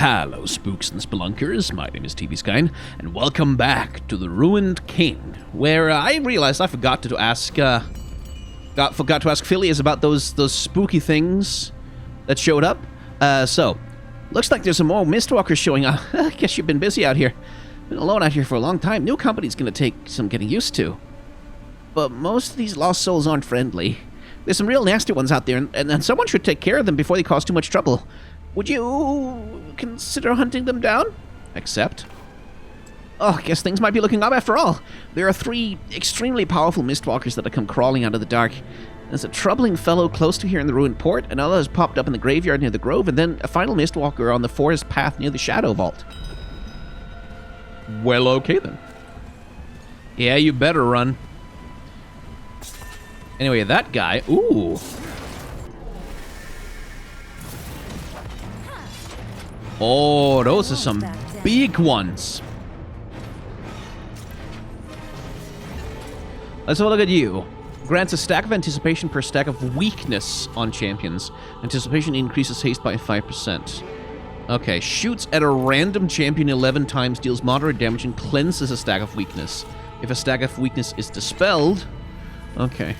Hello, spooks and spelunkers. My name is TV Skyn, and welcome back to the Ruined King, where I realized I forgot to ask Phileas about those spooky things that showed up. So looks like there's some more Mistwalkers showing up. I guess you've been busy out here. Been alone out here for a long time. New company's gonna take some getting used to. But most of these lost souls aren't friendly. There's some real nasty ones out there, and someone should take care of them before they cause too much trouble. Would you consider hunting them down? Accept. Oh, I guess things might be looking up after all. There are 3 extremely powerful Mistwalkers that have come crawling out of the dark. There's a troubling fellow close to here in the ruined port, another has popped up in the graveyard near the grove, and then a final Mistwalker on the forest path near the Shadow Vault. Well, okay then. Yeah, you better run. Anyway, that guy... Ooh. Oh, those are some big ones. Let's have a look at you. Grants a stack of anticipation per stack of weakness on champions. Anticipation increases haste by 5%. Okay, shoots at a random champion 11 times, deals moderate damage, and cleanses a stack of weakness. If a stack of weakness is dispelled... Okay.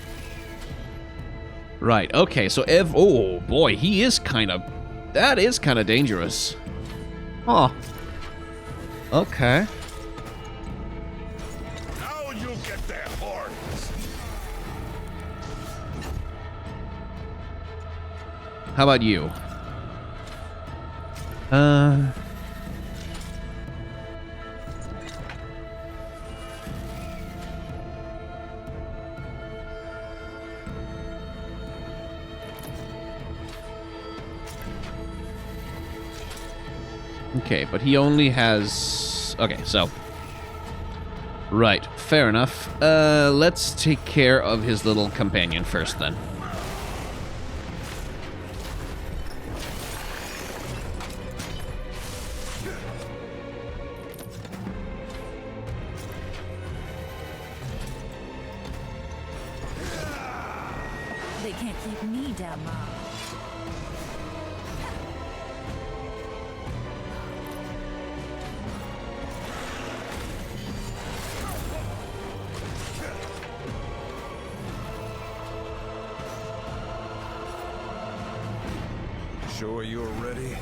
Right, okay, so oh boy, he is kind of... That is kind of dangerous. Huh. Okay. Now you'll get their horns. How about you? Okay, but he only has... Okay, so... Right, fair enough. Let's take care of his little companion first, then. They can't keep me down, Mom. Sure you're ready?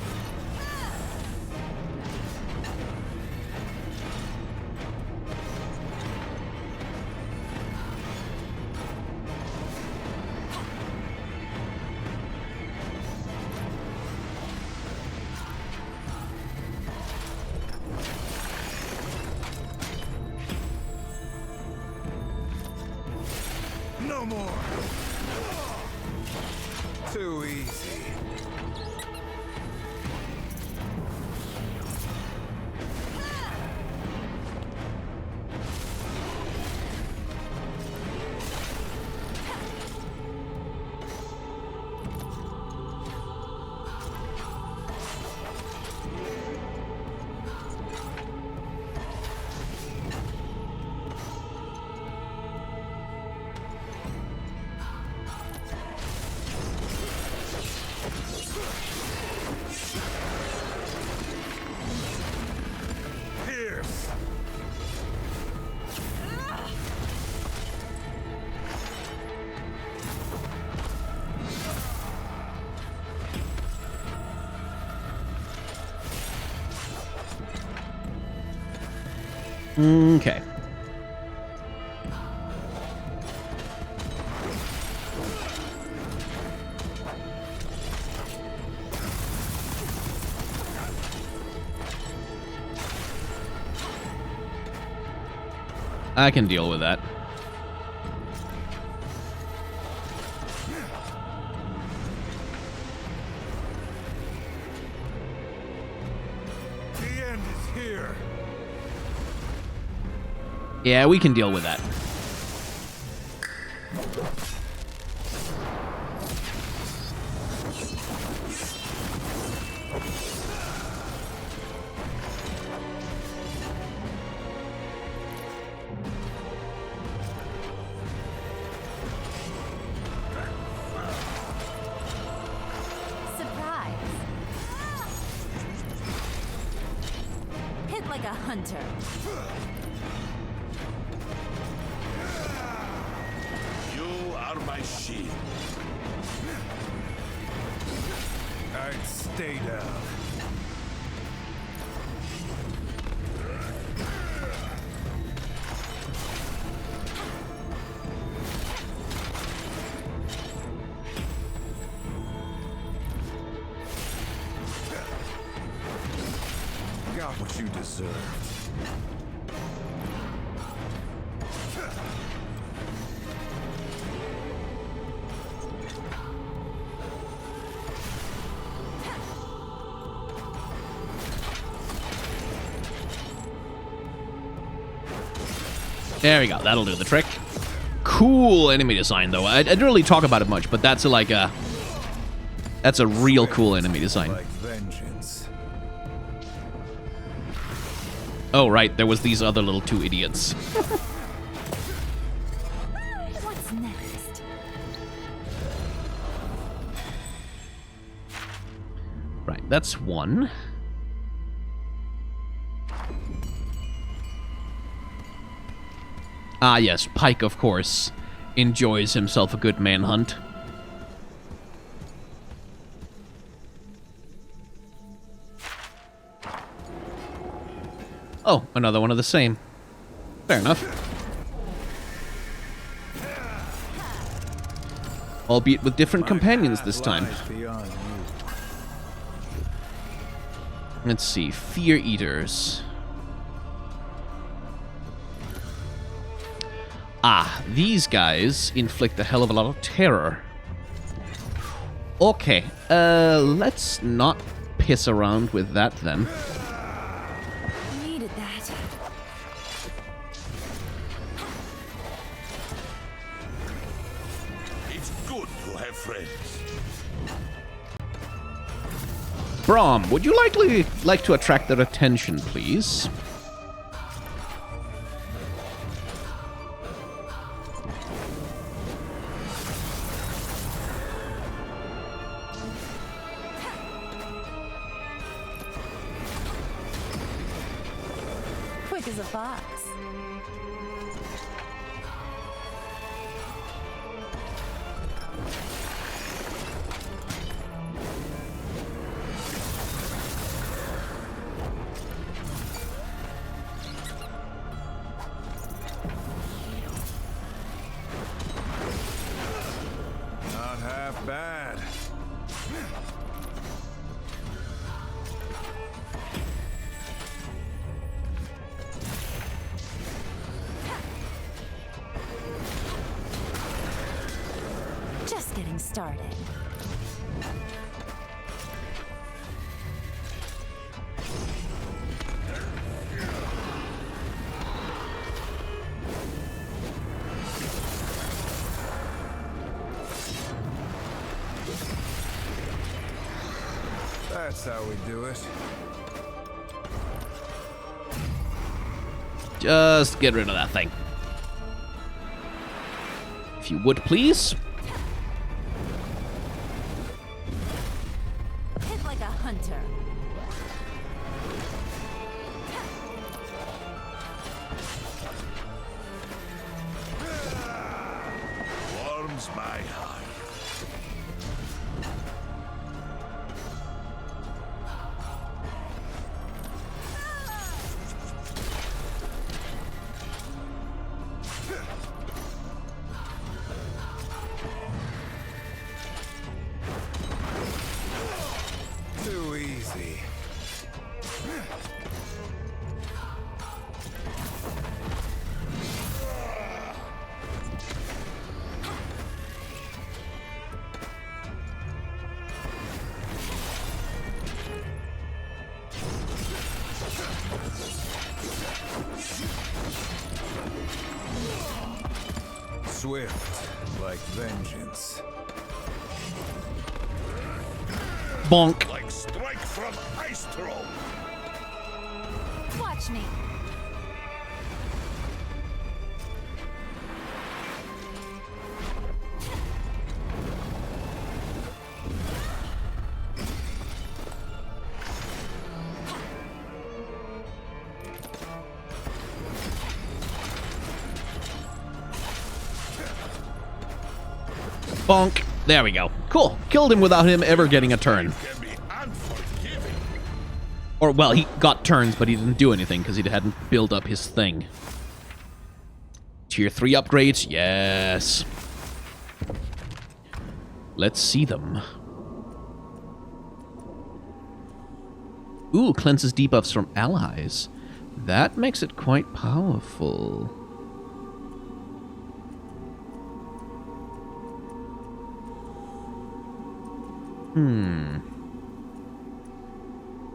No more. Too easy. Okay. I can deal with that. The end is here. Yeah, we can deal with that. like a hunter. You are my shield. Alright, stay down. Got what you deserved. There we go. That'll do the trick. Cool enemy design, though. I didn't really talk about it much, but that's that's a real cool enemy design. Like vengeance. Oh, right. There was these other little two idiots. What's next? Right. That's one. Ah, yes. Pike, of course, enjoys himself a good manhunt. Oh, another one of the same. Fair enough. Albeit with different companions this time. Lies beyond you. Let's see. Fear Eaters. Ah, these guys inflict a hell of a lot of terror. Okay, let's not piss around with that then. Needed that. It's good to have friends. Braum, would you like to attract their attention, please? Quick as a fox. Not half bad. Just getting started. That's how we do it. Just get rid of that thing. If you would, please. Hit like a hunter. Warms my heart. Too easy. Swift, like vengeance. Bonk. Like strike from ice throne. Watch me. Bonk. There we go. Cool. Killed him without him ever getting a turn. Can be unforgiving. Or, well, he got turns, but he didn't do anything because he hadn't built up his thing. Tier 3 upgrades? Yes. Let's see them. Ooh, cleanses debuffs from allies. That makes it quite powerful.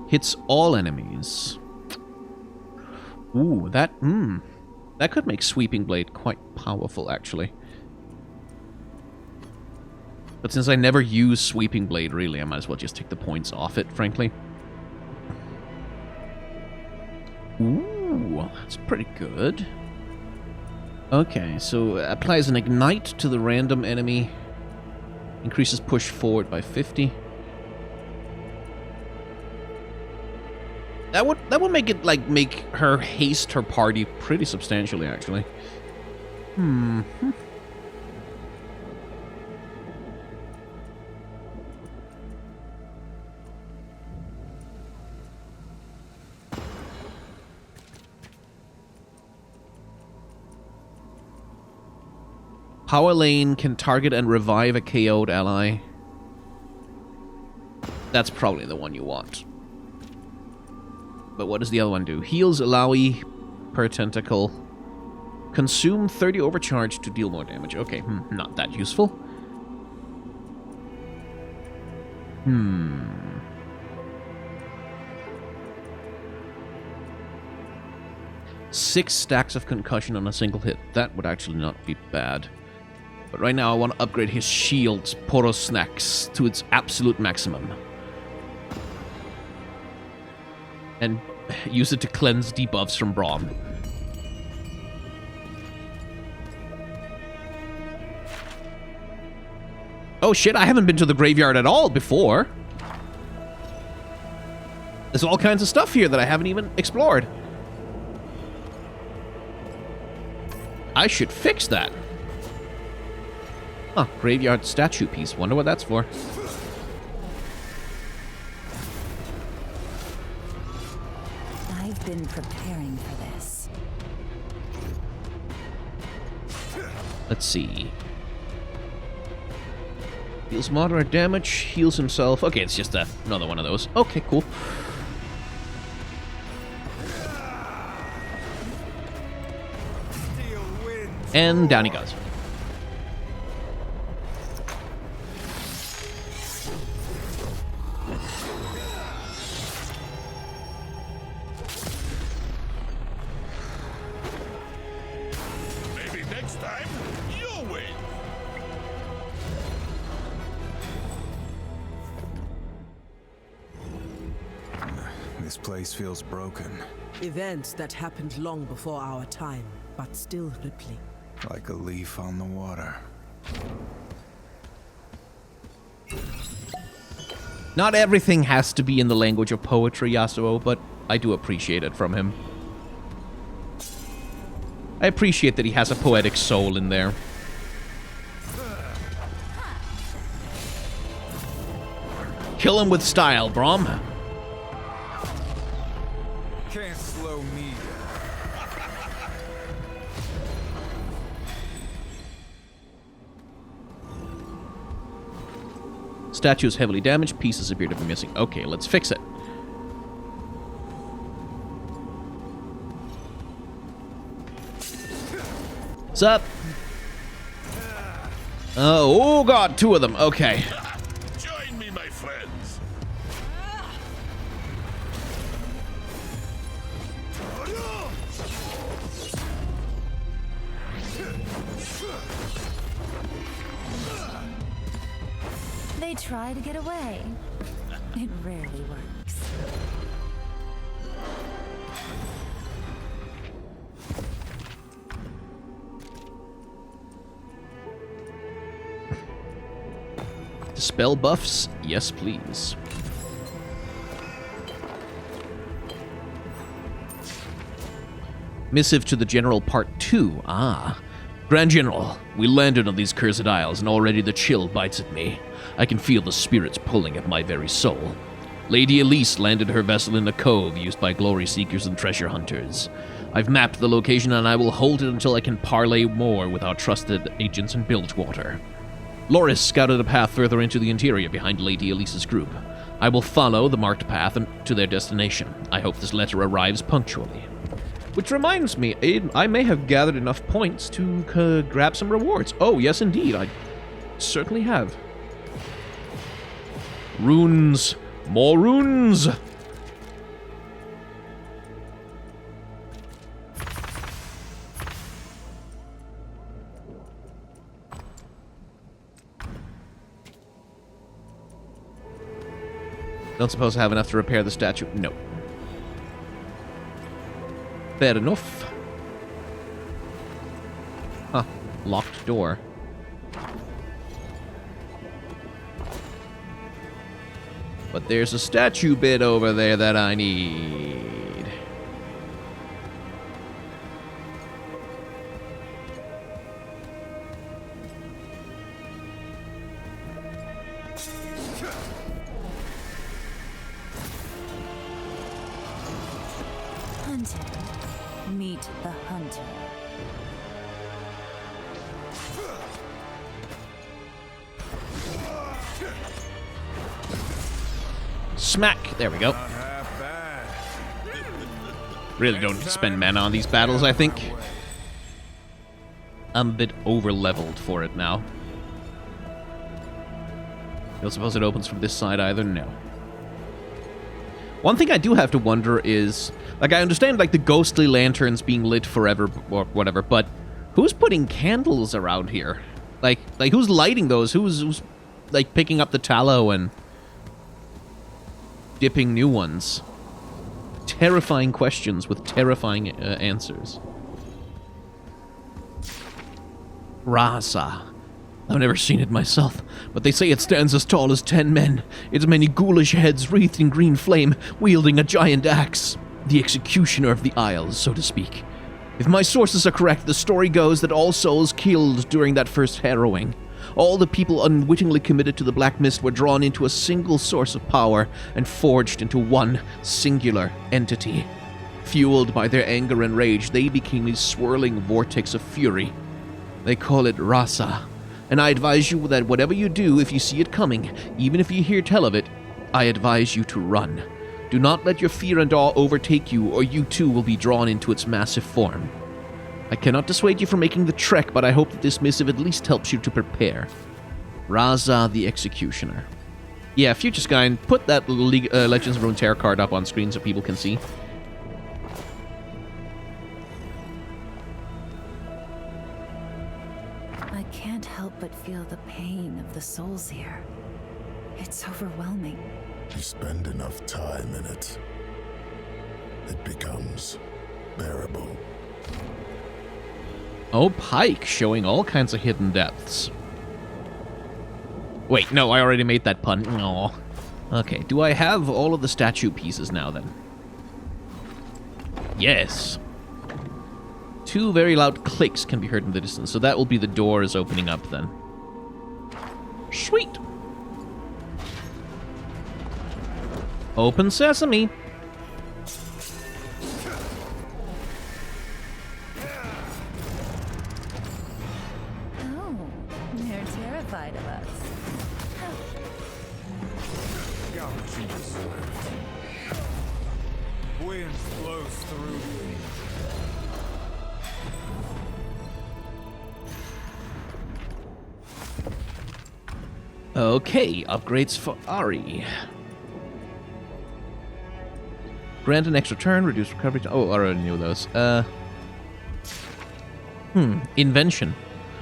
Hits all enemies. Ooh, that could make Sweeping Blade quite powerful, actually. But since I never use Sweeping Blade, really, I might as well just take the points off it, frankly. Ooh, that's pretty good. Okay, so applies an Ignite to the random enemy. Increases push forward by 50. That would make it, like, make her haste her party pretty substantially, actually. Power Lane can target and revive a KO'd ally. That's probably the one you want. But what does the other one do? Heals Alawi per tentacle. Consume 30 overcharge to deal more damage. Okay, not that useful. 6 stacks of concussion on a single hit. That would actually not be bad. But right now I want to upgrade his shield's Poros Snacks to its absolute maximum. And use it to cleanse debuffs from Braum. Oh shit, I haven't been to the graveyard at all before. There's all kinds of stuff here that I haven't even explored. I should fix that. Huh, graveyard statue piece. Wonder what that's for. I've been preparing for this. Let's see. Deals moderate damage, heals himself. Okay, it's just another one of those. Okay, cool. And down he goes. Maybe next time you'll win. This place feels broken, Events that happened long before our time, but still rippling. like a leaf on the water. Not everything has to be in the language of poetry, Yasuo, but I do appreciate it from him. I appreciate that he has a poetic soul in there. Kill him with style, Braum. Can't slow me down. Statue is heavily damaged. Pieces appear to be missing. Okay, let's fix it. What's up? Oh god, 2 of them. Okay. Join me, my friends. They try to get away. It rarely works. Spell buffs? Yes, please. Missive to the General Part 2. Ah. Grand General, we landed on these cursed isles, and already the chill bites at me. I can feel the spirits pulling at my very soul. Lady Elise landed her vessel in a cove used by glory seekers and treasure hunters. I've mapped the location, and I will hold it until I can parley more with our trusted agents in Bilgewater. Loris scouted a path further into the interior behind Lady Elise's group. I will follow the marked path to their destination. I hope this letter arrives punctually. Which reminds me, I may have gathered enough points to grab some rewards. Oh, yes, indeed. I certainly have. Runes. More runes. Don't suppose I have enough to repair the statue? No. Fair enough. Huh. Locked door. But there's a statue bit over there that I need. Hunter. Meet the hunter. Smack! There we go. Not half bad. Really don't spend mana on these battles, I think. I'm a bit over-leveled for it now. Don't suppose it opens from this side either? No. One thing I do have to wonder is, like, I understand, like, the ghostly lanterns being lit forever or whatever, but who's putting candles around here? Like who's lighting those? Who's like, picking up the tallow and dipping new ones? Terrifying questions with terrifying answers. Rasa. I've never seen it myself, but they say it stands as tall as 10 men, its many ghoulish heads wreathed in green flame, wielding a giant axe. The executioner of the Isles, so to speak. If my sources are correct, the story goes that all souls killed during that first harrowing, all the people unwittingly committed to the Black Mist, were drawn into a single source of power and forged into one singular entity. Fueled by their anger and rage, they became a swirling vortex of fury. They call it Rasa. And I advise you that whatever you do, if you see it coming, even if you hear tell of it, I advise you to run. Do not let your fear and awe overtake you, or you too will be drawn into its massive form. I cannot dissuade you from making the trek, but I hope that this missive at least helps you to prepare. Raza the Executioner. Yeah, Future Sky, put that Legends of Runeterra card up on screen so people can see. I can't help but feel the pain of the souls here. It's overwhelming. You spend enough time in it, it becomes bearable. Oh, Pike, showing all kinds of hidden depths. Wait, no, I already made that pun. Aw. Okay, do I have all of the statue pieces now, then? Yes. 2 very loud clicks can be heard in the distance, so that will be the doors opening up, then. Sweet. Open sesame. Oh, they're terrified of us. Wind blows through me. Okay, upgrades for Ari. Grant an extra turn, reduce recovery. Oh, I already knew those. Invention.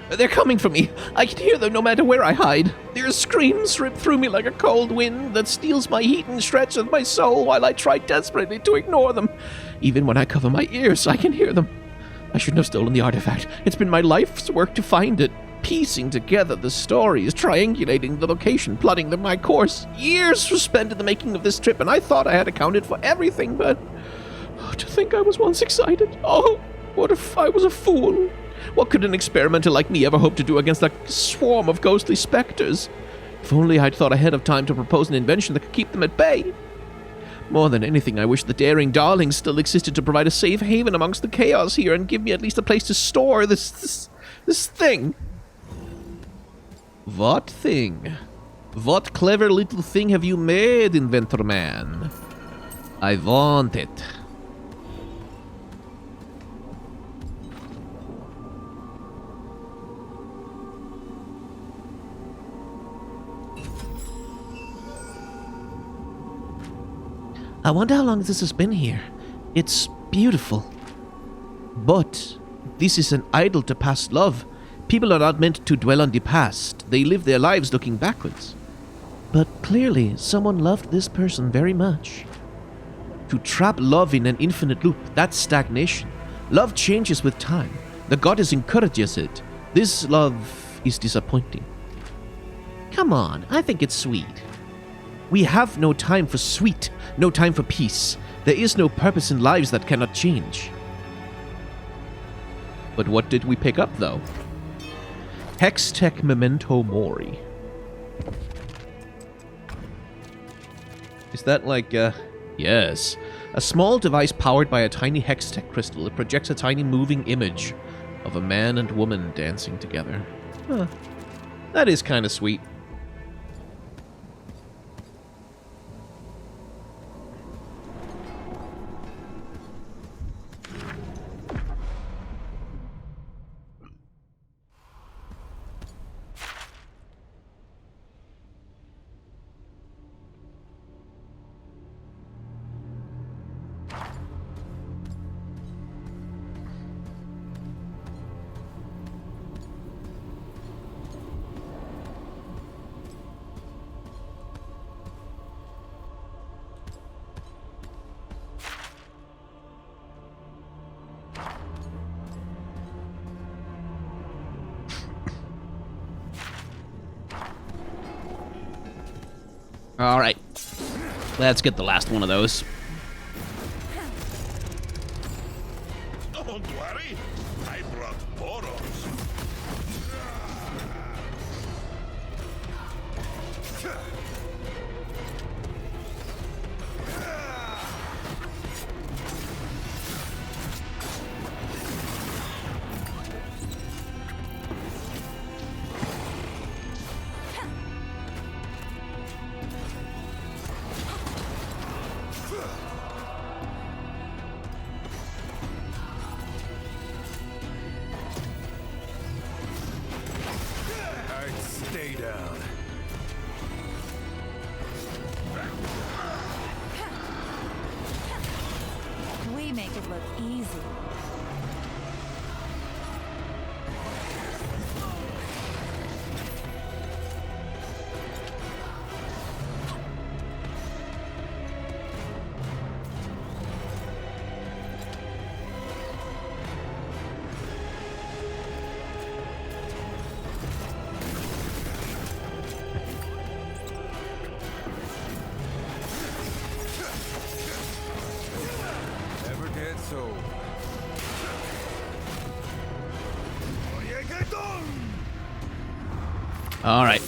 They're coming for me. I can hear them no matter where I hide. Their screams rip through me like a cold wind that steals my heat and stretches my soul while I try desperately to ignore them. Even when I cover my ears, I can hear them. I shouldn't have stolen the artifact. It's been my life's work to find it. Piecing together the stories, triangulating the location, plotting my course. Years were spent in the making of this trip, and I thought I had accounted for everything, but... to think I was once excited. Oh, what if I was a fool? What could an experimenter like me ever hope to do against a swarm of ghostly specters? If only I'd thought ahead of time to propose an invention that could keep them at bay. More than anything, I wish the daring darlings still existed to provide a safe haven amongst the chaos here and give me at least a place to store this thing. What thing? What clever little thing have you made, Inventor Man? I want it. I wonder how long this has been here. It's beautiful. But this is an idol to past love. People are not meant to dwell on the past. They live their lives looking backwards. But clearly, someone loved this person very much. To trap love in an infinite loop, that's stagnation. Love changes with time. The goddess encourages it. This love is disappointing. Come on, I think it's sweet. We have no time for sweet, no time for peace. There is no purpose in lives that cannot change. But what did we pick up, though? Hextech Memento Mori. Is that like, Yes. A small device powered by a tiny Hextech crystal. It projects a tiny moving image of a man and woman dancing together. Huh. That is kind of sweet. Alright. Let's get the last one of those. Don't worry, I brought Boros. Alright, stay down. We make it look easy. Never get sold. Alright.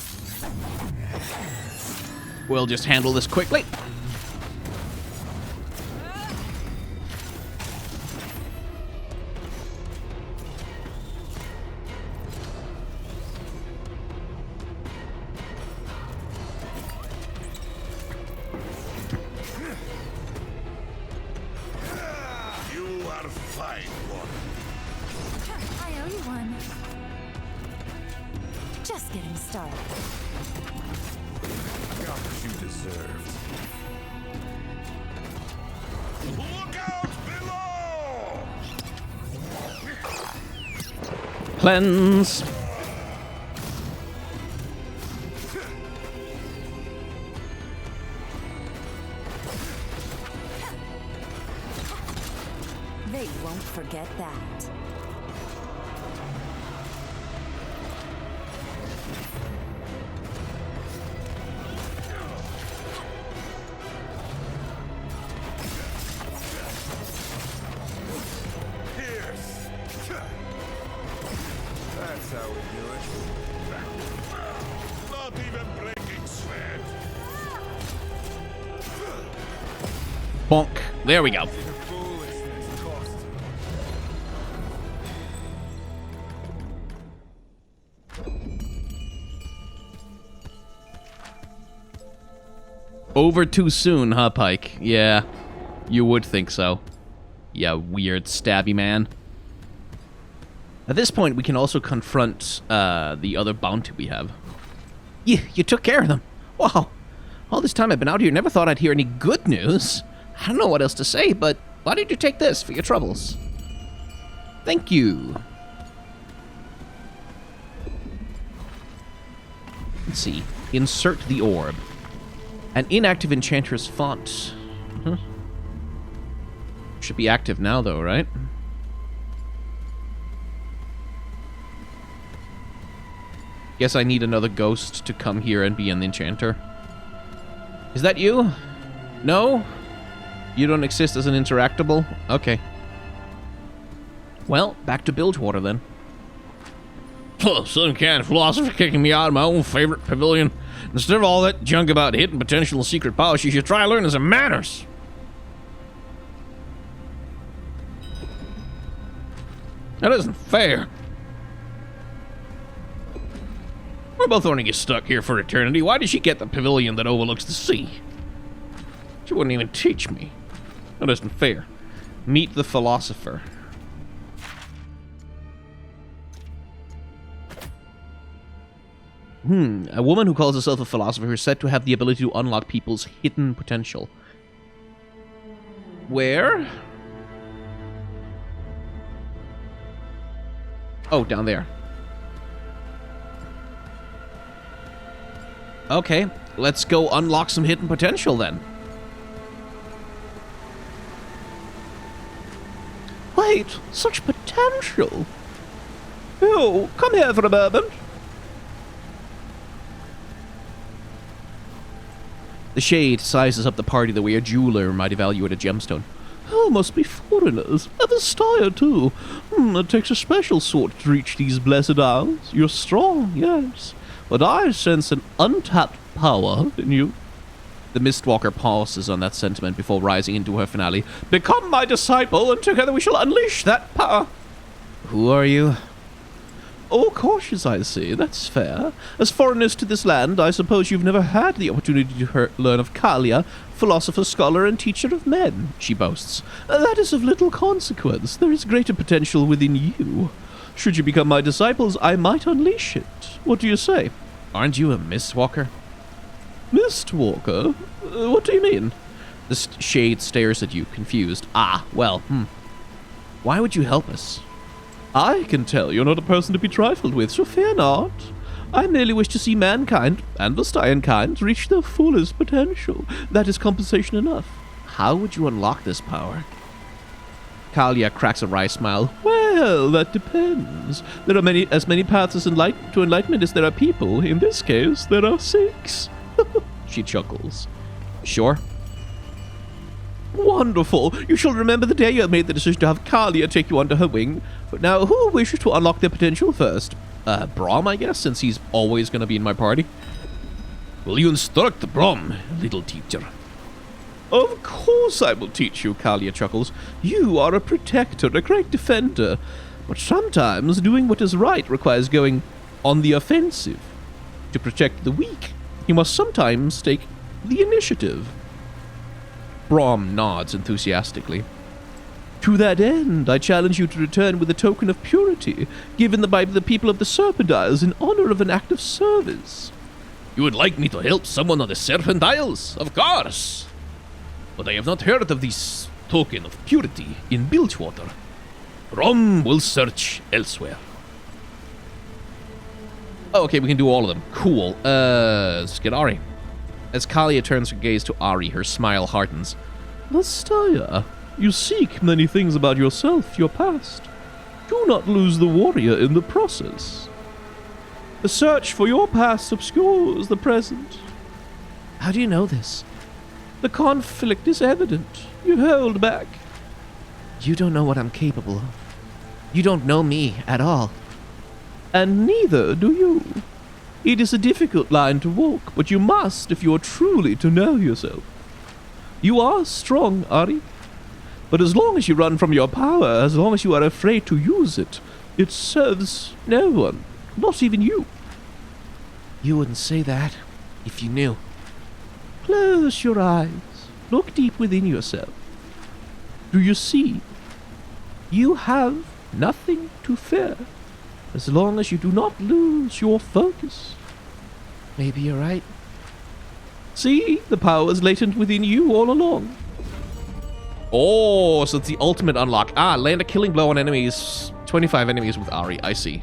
We'll just handle this quickly. You are fine, one. I owe you one. Just getting started. Got what you deserved. Look out below! Cleanse. They won't forget that. Pierce! Bonk. There we go. Foolishness cost you. Over too soon, huh, Pike? Yeah, you would think so. Yeah, weird stabby man. At this point, we can also confront the other bounty we have. You took care of them. Wow. All this time I've been out here, never thought I'd hear any good news. I don't know what else to say, but why did you take this for your troubles? Thank you. Let's see. Insert the orb. An inactive enchantress font. Huh. Should be active now, though, right? Guess I need another ghost to come here and be an enchanter. Is that you? No? You don't exist as an interactable? Okay. Well, back to Bilgewater then. Some kind of philosopher kicking me out of my own favorite pavilion. Instead of all that junk about hidden potential and secret powers, you should try learning some manners. That isn't fair. We're both going to get stuck here for eternity. Why did she get the pavilion that overlooks the sea? She wouldn't even teach me. That isn't fair. Meet the philosopher. A woman who calls herself a philosopher is said to have the ability to unlock people's hidden potential. Where? Oh, down there. Okay, let's go unlock some hidden potential then. Wait, such potential? Oh, come here for a moment. The Shade sizes up the party the way a jeweler might evaluate a gemstone. Oh, must be foreigners. Of Astaya, too. It takes a special sort to reach these blessed isles. You're strong, yes. But I sense an untapped power in you. The Mistwalker pauses on that sentiment before rising into her finale. Become my disciple, and together we shall unleash that power. Who are you? Oh, cautious, I see. That's fair. As foreigners to this land, I suppose you've never had the opportunity to learn of Kalia, philosopher, scholar, and teacher of men, she boasts. That is of little consequence. There is greater potential within you. Should you become my disciples, I might unleash it. What do you say? Aren't you a Mistwalker? Mistwalker? What do you mean? The Shade stares at you, confused. Ah, well, Why would you help us? I can tell you're not a person to be trifled with, so fear not. I merely wish to see mankind, and the Styrian kind, reach their fullest potential. That is compensation enough. How would you unlock this power? Kalia cracks a wry smile. Well, that depends. There are as many paths to enlightenment as there are people. In this case, there are 6. She chuckles. Sure. Wonderful. You shall remember the day you made the decision to have Kalia take you under her wing. But now, who wishes to unlock their potential first? Brom, I guess, since he's always going to be in my party. Will you instruct Brom, little teacher? Of course I will teach you, Kalia chuckles. You are a protector, a great defender. But sometimes doing what is right requires going on the offensive. To protect the weak, you must sometimes take the initiative. Brom nods enthusiastically. To that end, I challenge you to return with a token of purity, given by the people of the Serpent Isles in honor of an act of service. You would like me to help someone on the Serpent Isles? Of course! But I have not heard of this token of purity in Bilgewater. Brom will search elsewhere. Oh, okay, we can do all of them. Cool. Let's get Ari. As Kalia turns her gaze to Ari, her smile hardens. Astaya, you seek many things about yourself, your past. Do not lose the warrior in the process. The search for your past obscures the present. How do you know this? The conflict is evident. You held back. You don't know what I'm capable of. You don't know me at all. And neither do you. It is a difficult line to walk, but you must if you are truly to know yourself. You are strong, Ari. But as long as you run from your power, as long as you are afraid to use it, it serves no one, not even you. You wouldn't say that if you knew. Close your eyes. Look deep within yourself. Do you see? You have nothing to fear, as long as you do not lose your focus. Maybe you're right. See, the power is latent within you all along. Oh, so it's the ultimate unlock. Ah, land a killing blow on enemies. 25 enemies with Ari, I see.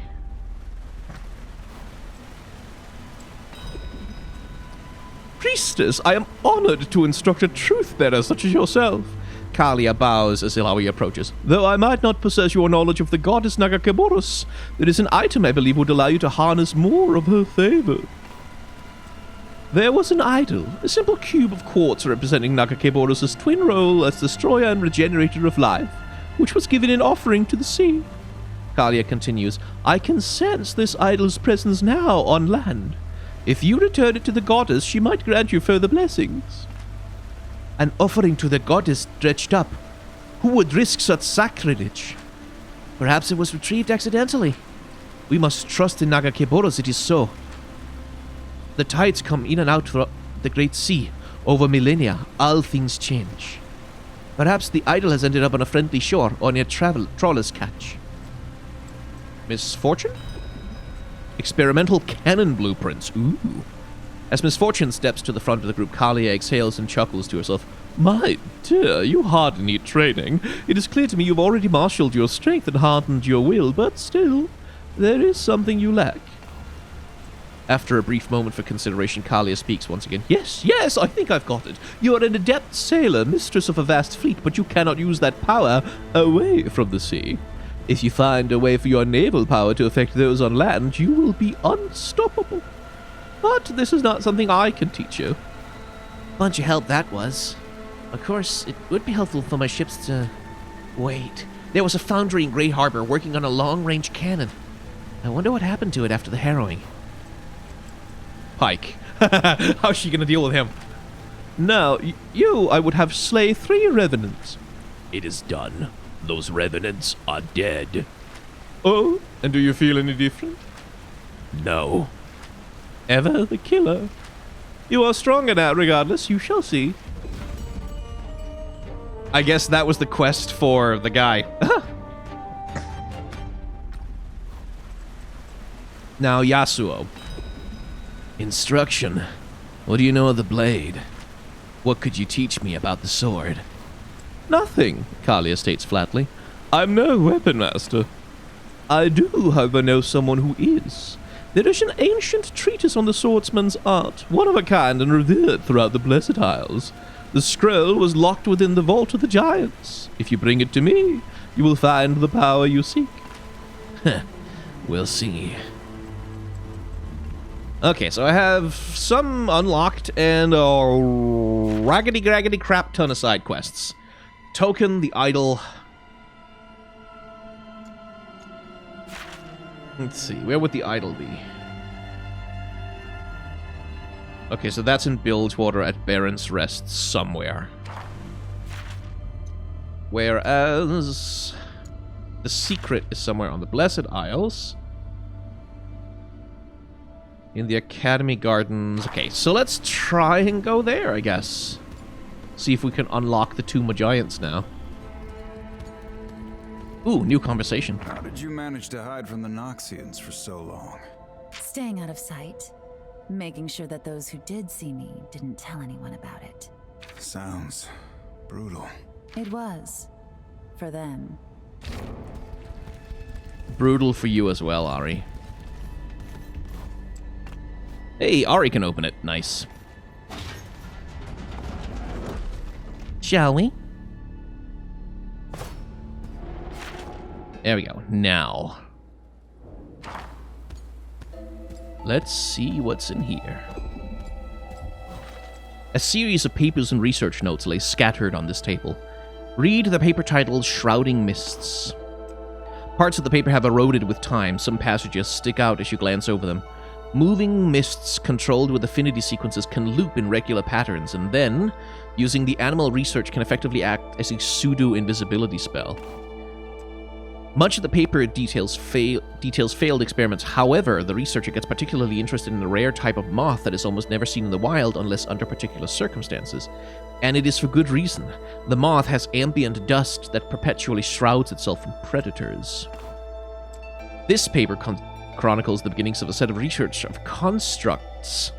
Priestess, I am honored to instruct a truth-bearer such as yourself. Kalia bows as Ilawi approaches. Though I might not possess your knowledge of the goddess Nagakeborus, there is an item I believe would allow you to harness more of her favor. There was an idol, a simple cube of quartz representing Nagakeborus' twin role as destroyer and regenerator of life, which was given in offering to the sea. Kalia continues, I can sense this idol's presence now on land. If you return it to the goddess, she might grant you further blessings. An offering to the goddess dredged up. Who would risk such sacrilege? Perhaps it was retrieved accidentally. We must trust in Nagakeborus it is so. The tides come in and out from the Great Sea. Over millennia, all things change. Perhaps the idol has ended up on a friendly shore or near trawler's catch. Misfortune? Experimental cannon blueprints. Ooh. As Misfortune steps to the front of the group, Kalia exhales and chuckles to herself. My dear, you hardly need training. It is clear to me you've already marshaled your strength and hardened your will, but still, there is something you lack. After a brief moment for consideration, Kalia speaks once again. Yes, I think I've got it. You are an adept sailor, mistress of a vast fleet, but you cannot use that power away from the sea. If you find a way for your naval power to affect those on land, you will be unstoppable. But this is not something I can teach you. Bunch of help that was. Of course, it would be helpful for my ships to... Wait. There was a foundry in Grey Harbor working on a long-range cannon. I wonder what happened to it after the harrowing. Pike. How's she gonna deal with him? Now, I would have slay 3 revenants. It is done. Those revenants are dead. Oh, and do you feel any different? No. Ever the killer. You are stronger now, regardless. You shall see. I guess that was the quest for the guy. Now, Yasuo. Instruction. What do you know of the blade? What could you teach me about the sword? Nothing, Kalia states flatly. I'm no weapon master. I do, however, know someone who is. There is an ancient treatise on the swordsman's art, one of a kind and revered throughout the Blessed Isles. The scroll was locked within the vault of the giants. If you bring it to me, you will find the power you seek. We'll see. Okay, so I have some unlocked and a raggedy crap ton of side quests. Token, the idol. Let's see, where would the idol be? Okay, so that's in Bilgewater at Baron's Rest somewhere. Whereas the secret is somewhere on the Blessed Isles. In the Academy Gardens. Okay, so let's try and go there, I guess. See if we can unlock the 2 Magiants now. Ooh, new conversation. How did you manage to hide from the Noxians for so long? Staying out of sight. Making sure that those who did see me didn't tell anyone about it. Sounds brutal. It was. For them. Brutal for you as well, Ari. Hey, Ari can open it. Nice. Shall we? There we go. Now. Let's see what's in here. A series of papers and research notes lay scattered on this table. Read the paper titled Shrouding Mists. Parts of the paper have eroded with time. Some passages stick out as you glance over them. Moving mists controlled with affinity sequences can loop in regular patterns, and then Using the animal research can effectively act as a pseudo-invisibility spell. Much of the paper details failed experiments. However, the researcher gets particularly interested in a rare type of moth that is almost never seen in the wild unless under particular circumstances. And it is for good reason. The moth has ambient dust that perpetually shrouds itself from predators. This paper chronicles the beginnings of a set of research of constructs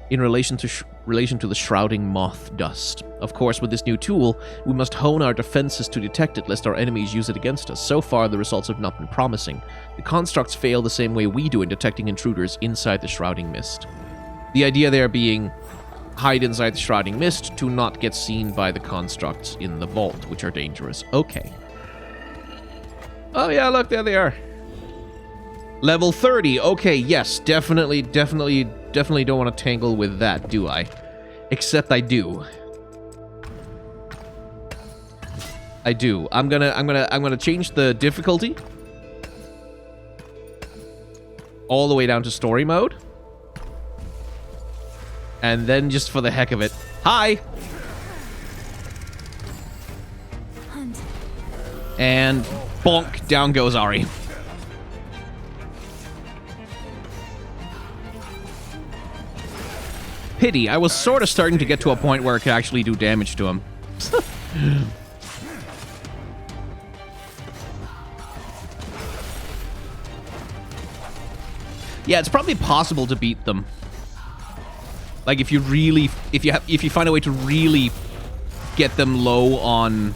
in relation to the shrouding moth dust. Of course, with this new tool, we must hone our defenses to detect it, lest our enemies use it against us. So far, the results have not been promising. The constructs fail the same way we do in detecting intruders inside the shrouding mist. The idea there being hide inside the shrouding mist to not get seen by the constructs in the vault, which are dangerous. Okay. Oh yeah, look, there they are. Level 30. Okay, yes, definitely don't want to tangle with that, do I? Except I do. I do. I'm gonna change the difficulty all the way down to story mode. And then just for the heck of it. Hi! Hunt. And bonk, down goes Ari. Pity, I was sort of starting to get to a point where it could actually do damage to him. Yeah, it's probably possible to beat them. Like if you really, if you find a way to really get them low on,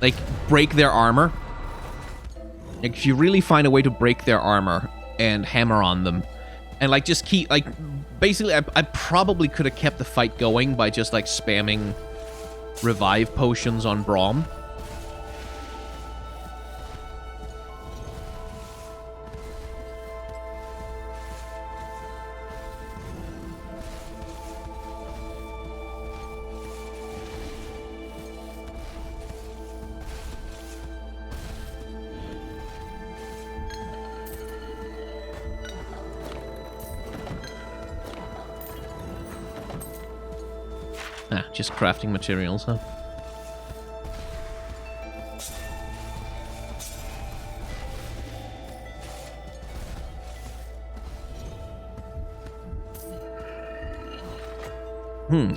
like break their armor. Like if you really find a way to break their armor and hammer on them, and like just keep like, basically, I probably could have kept the fight going by just like spamming revive potions on Braum. Ah, just crafting materials, huh?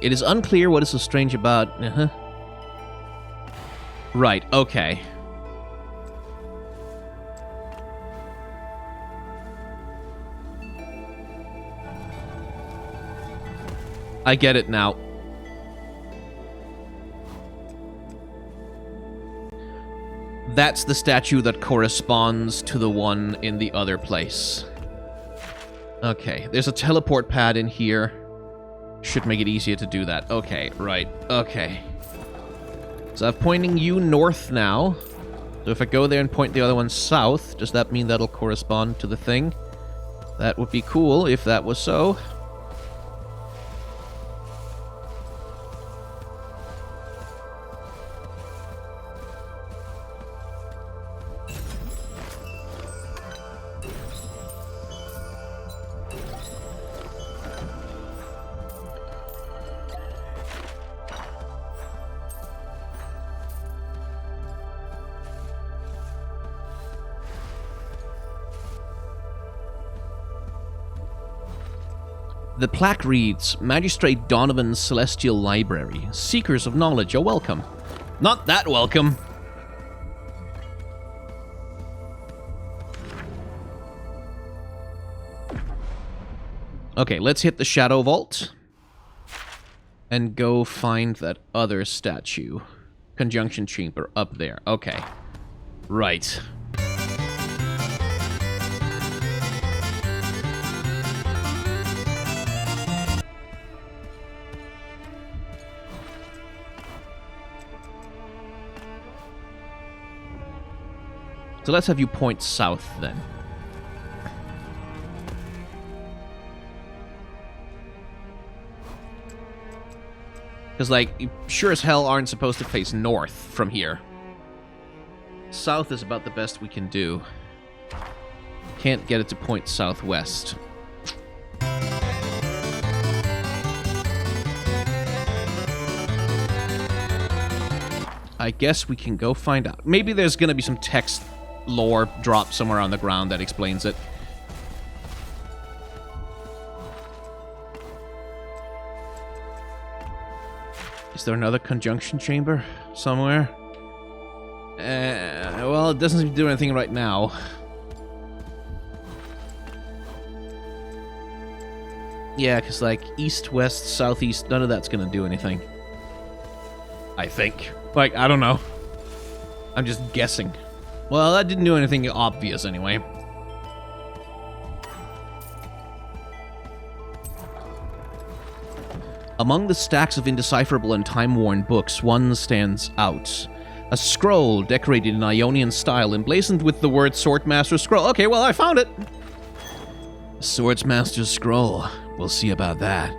It is unclear what is so strange about... Right, okay. I get it now. That's the statue that corresponds to the one in the other place. Okay, there's a teleport pad in here. Should make it easier to do that. Okay, right. Okay. So I'm pointing you north now. So if I go there and point the other one south, does that mean that'll correspond to the thing? That would be cool if that was so. The plaque reads, Magistrate Donovan's Celestial Library. Seekers of knowledge are welcome. Not that welcome. Okay, let's hit the Shadow Vault. And go find that other statue. Conjunction Chamber up there. Okay. Right. So let's have you point south, then. Because, like, you sure as hell aren't supposed to face north from here. South is about the best we can do. Can't get it to point southwest. I guess we can go find out. Maybe there's gonna be some text lore drop somewhere on the ground that explains it. Is there another conjunction chamber somewhere? Well, it doesn't seem to do anything right now. Yeah, because, like, east, west, southeast, none of that's going to do anything. I think. Like, I don't know. I'm just guessing. Well, that didn't do anything obvious anyway. Among the stacks of indecipherable and time-worn books, one stands out. A scroll decorated in Ionian style, emblazoned with the word Swordmaster Scroll. Okay, well, I found it! Swordsmaster's Scroll. We'll see about that.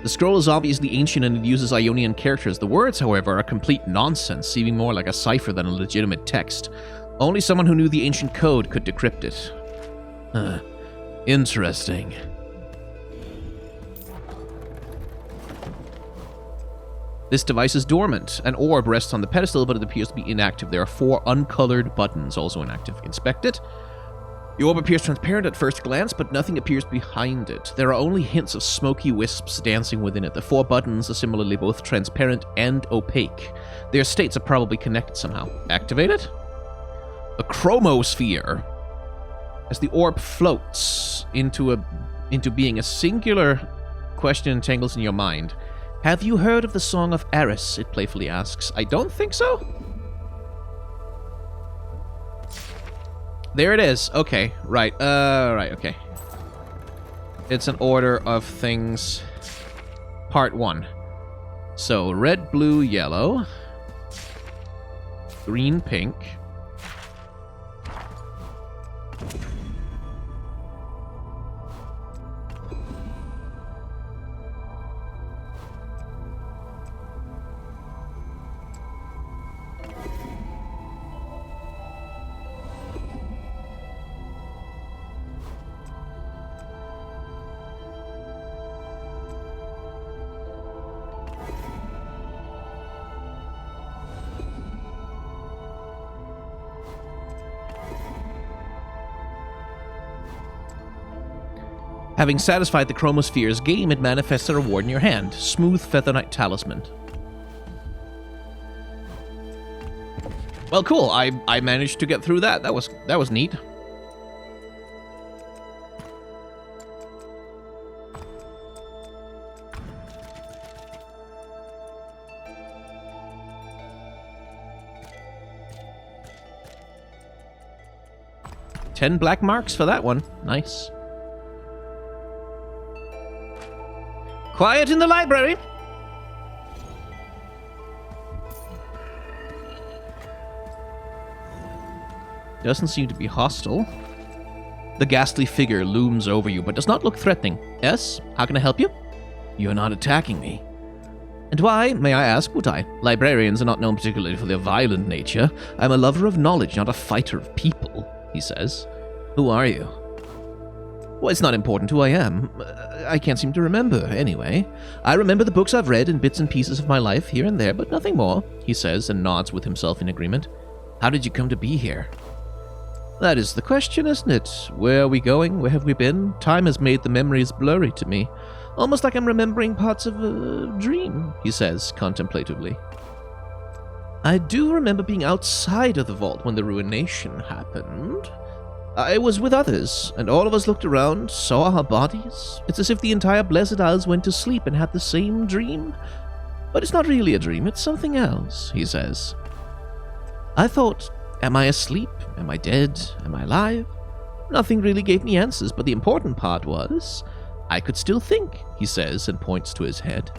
The scroll is obviously ancient and it uses Ionian characters. The words, however, are complete nonsense, seeming more like a cipher than a legitimate text. Only someone who knew the ancient code could decrypt it. Interesting. This device is dormant. An orb rests on the pedestal, but it appears to be inactive. There are 4 uncolored buttons also inactive. Inspect it. The orb appears transparent at first glance, but nothing appears behind it. There are only hints of smoky wisps dancing within it. The 4 buttons are similarly both transparent and opaque. Their states are probably connected somehow. Activate it. A chromosphere. As the orb floats into being, a singular question entangles in your mind. Have you heard of the Song of Eris? It playfully asks. I don't think so. There it is. Okay, right. Right, okay. It's an order of things. Part 1. So, red, blue, yellow. Green, pink. Having satisfied the chromosphere's game, it manifests a reward in your hand. Smooth Feather Knight Talisman. Well, cool. I managed to get through that. That was neat. $10 black marks for that one. Nice. Quiet in the library. Doesn't seem to be hostile. The ghastly figure looms over you, but does not look threatening. Yes? How can I help you? You're not attacking me. And why, may I ask, would I? Librarians are not known particularly for their violent nature. I'm a lover of knowledge, not a fighter of people, he says. Who are you? Well, it's not important who I am. I can't seem to remember, anyway. I remember the books I've read and bits and pieces of my life here and there, but nothing more, he says, and nods with himself in agreement. How did you come to be here? That is the question, isn't it? Where are we going? Where have we been? Time has made the memories blurry to me. Almost like I'm remembering parts of a dream, he says, contemplatively. I do remember being outside of the vault when the ruination happened. I was with others, and all of us looked around, saw our bodies. It's as if the entire Blessed Isles went to sleep and had the same dream. But it's not really a dream, it's something else, he says. I thought, am I asleep? Am I dead? Am I alive? Nothing really gave me answers, but the important part was, I could still think, he says, and points to his head.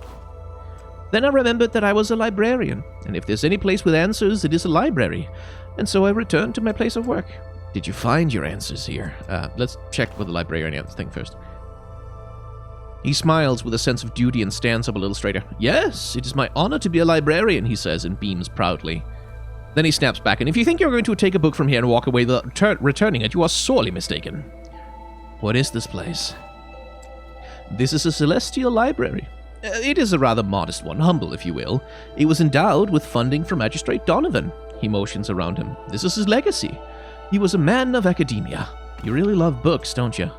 Then I remembered that I was a librarian, and if there's any place with answers, it is a library, and so I returned to my place of work. Did you find your answers here? Let's check with the librarian thing first. He smiles with a sense of duty and stands up a little straighter. Yes, it is my honor to be a librarian, he says, and beams proudly. Then he snaps back, and if you think you're going to take a book from here and walk away without returning it, you are sorely mistaken. What is this place? This is a celestial library. It is a rather modest one, humble, if you will. It was endowed with funding from Magistrate Donovan. He motions around him. This is his legacy. He was a man of academia. You really love books, don't you?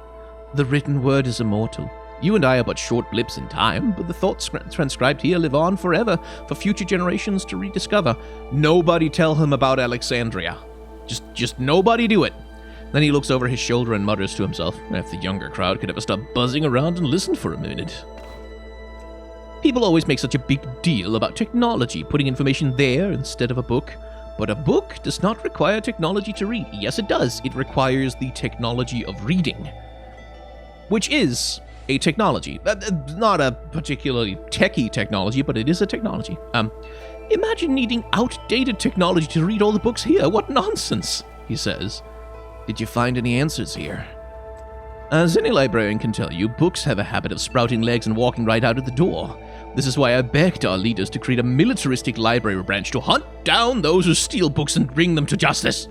The written word is immortal. You and I are but short blips in time, but the thoughts transcribed here live on forever for future generations to rediscover. Nobody tell him about Alexandria. Just nobody do it. Then he looks over his shoulder and mutters to himself, if the younger crowd could ever stop buzzing around and listen for a minute. People always make such a big deal about technology, putting information there instead of a book. But a book does not require technology to read. Yes, it does. It requires the technology of reading, which is a technology. Not a particularly techie technology, but it is a technology. Imagine needing outdated technology to read all the books here. What nonsense, he says. Did you find any answers here? As any librarian can tell you, books have a habit of sprouting legs and walking right out of the door. This is why I begged our leaders to create a militaristic library branch to hunt down those who steal books and bring them to justice.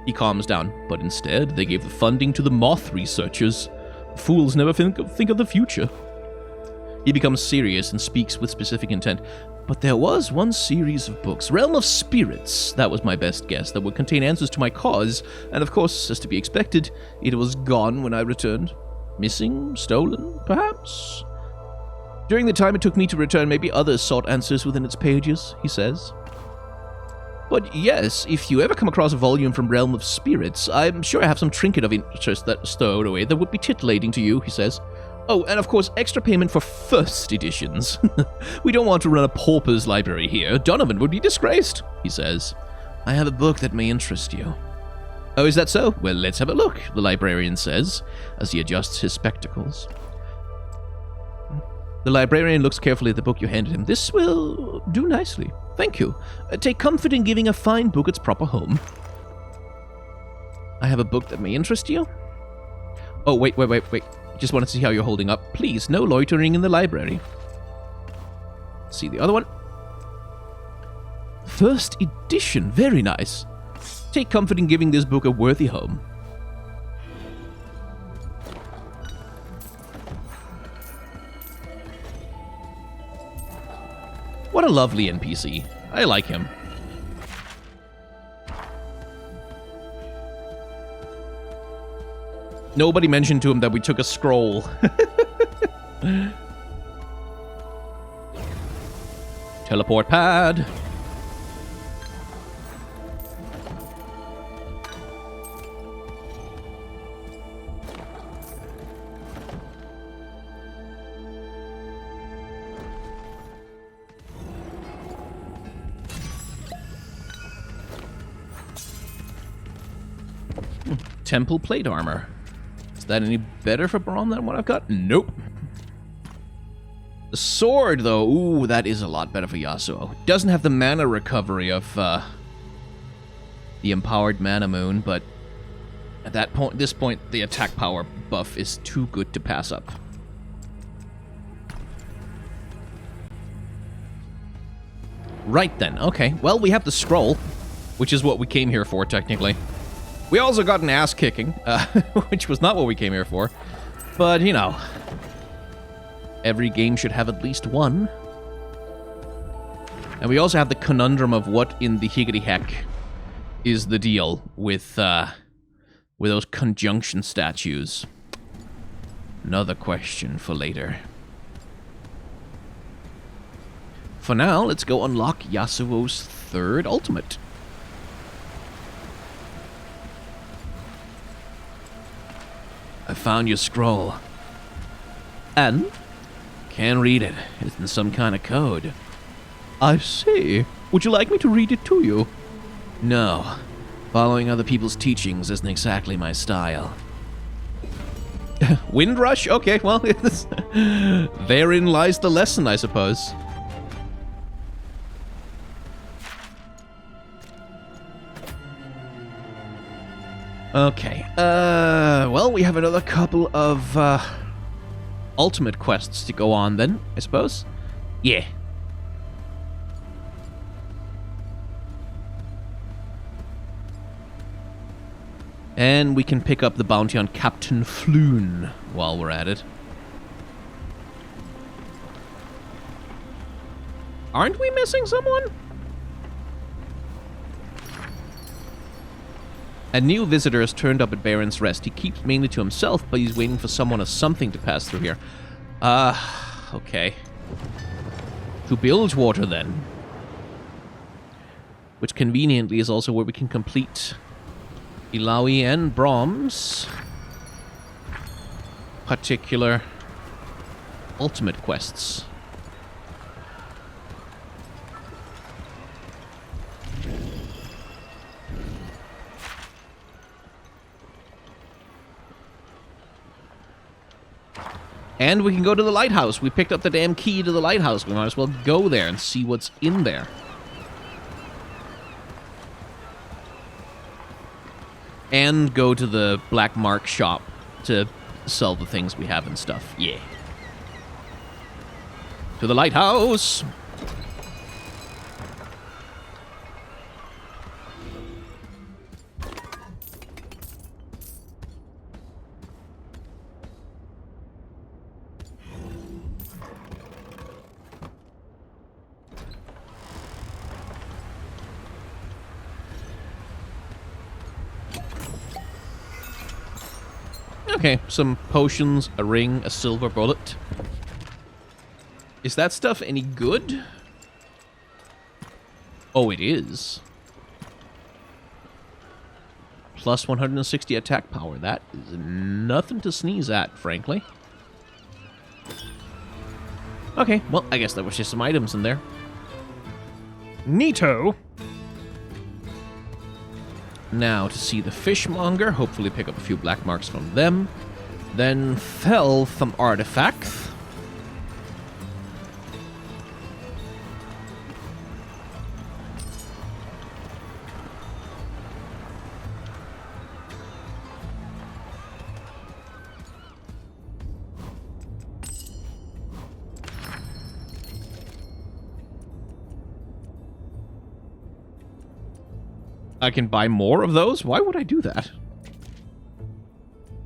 He calms down, but instead they gave the funding to the moth researchers. Fools never think of the future. He becomes serious and speaks with specific intent. But there was one series of books, Realm of Spirits, that was my best guess, that would contain answers to my cause, and of course, as to be expected, it was gone when I returned. Missing? Stolen? Perhaps? During the time it took me to return, maybe others sought answers within its pages, he says. But yes, if you ever come across a volume from Realm of Spirits, I'm sure I have some trinket of interest that stowed away that would be titillating to you, he says. Oh, and of course, extra payment for first editions. We don't want to run a pauper's library here. Donovan would be disgraced, he says. I have a book that may interest you. Oh, is that so? Well, let's have a look, the librarian says, as he adjusts his spectacles. The librarian looks carefully at the book you handed him. This will do nicely. Thank you. Take comfort in giving a fine book its proper home. I have a book that may interest you. Oh, wait. Just wanted to see how you're holding up. Please, no loitering in the library. See the other one. First edition. Very nice. Take comfort in giving this book a worthy home. What a lovely NPC. I like him. Nobody mentioned to him that we took a scroll. Teleport pad. Temple plate armor. Is that any better for Braum than what I've got? Nope. The sword, though, ooh, that is a lot better for Yasuo. It doesn't have the mana recovery of the empowered mana moon, but at this point, the attack power buff is too good to pass up. Right then, okay. Well, we have the scroll, which is what we came here for, technically. We also got an ass-kicking, which was not what we came here for. But, you know, every game should have at least one. And we also have the conundrum of what in the higgity heck is the deal with those conjunction statues. Another question for later. For now, let's go unlock Yasuo's third ultimate. I found your scroll. And? Can't read it. It's in some kind of code. I see. Would you like me to read it to you? No. Following other people's teachings isn't exactly my style. Windrush? Okay, well, therein lies the lesson, I suppose. Okay, well, we have another couple of, ultimate quests to go on then, I suppose. Yeah. And we can pick up the bounty on Captain Floon while we're at it. Aren't we missing someone? A new visitor has turned up at Baron's Rest. He keeps mainly to himself, but he's waiting for someone or something to pass through here. Okay. To Bilgewater, then. Which conveniently is also where we can complete Illaoi and Brahms' particular ultimate quests. And we can go to the lighthouse. We picked up the damn key to the lighthouse. We might as well go there and see what's in there. And go to the Black Mark shop to sell the things we have and stuff. Yeah. To the lighthouse! Okay, some potions, a ring, a silver bullet. Is that stuff any good? Oh, it is. Plus 160 attack power. That is nothing to sneeze at, frankly. Okay, well, I guess there was just some items in there. Neato! Now, to see the fishmonger, hopefully pick up a few black marks from them. Then Feltham artifact. I can buy more of those? Why would I do that?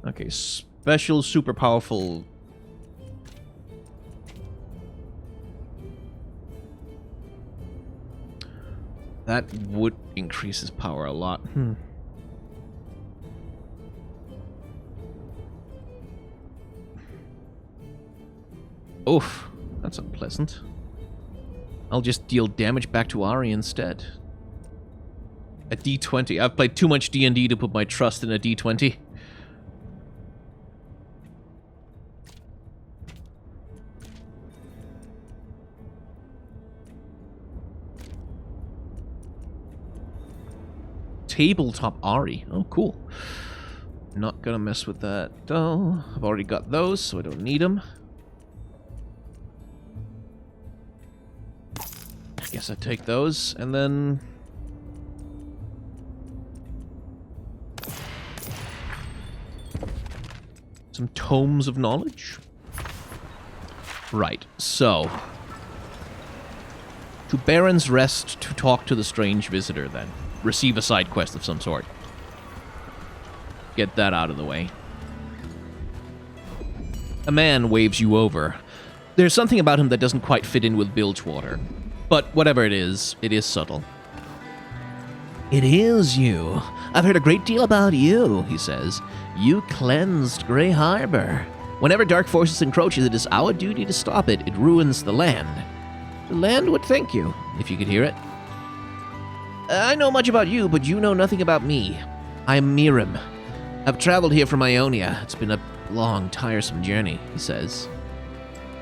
Okay, special, super powerful. That would increase his power a lot. Oof, that's unpleasant. I'll just deal damage back to Ari instead. A D20. I've played too much D&D to put my trust in a D20. Tabletop Ari. Oh, cool. Not gonna mess with that, though. I've already got those, so I don't need them. I guess I take those, and then... some tomes of knowledge. Right, so... to Baron's Rest to talk to the strange visitor, then. Receive a side quest of some sort. Get that out of the way. A man waves you over. There's something about him that doesn't quite fit in with Bilgewater. But whatever it is subtle. It is you. I've heard a great deal about you, he says. You cleansed Grey Harbor. Whenever dark forces encroach, it is our duty to stop it. It ruins the land. The land would thank you, if you could hear it. I know much about you, but you know nothing about me. I'm Mirim. I've traveled here from Ionia. It's been a long, tiresome journey, he says.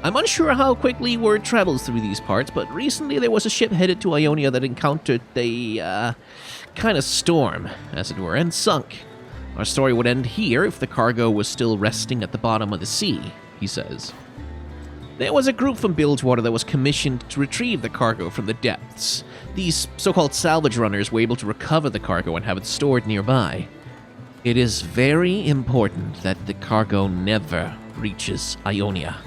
I'm unsure how quickly word travels through these parts, but recently there was a ship headed to Ionia that encountered a, kind of storm, as it were, and sunk. Our story would end here if the cargo was still resting at the bottom of the sea, he says. There was a group from Bilgewater that was commissioned to retrieve the cargo from the depths. These so-called salvage runners were able to recover the cargo and have it stored nearby. It is very important that the cargo never reaches Ionia,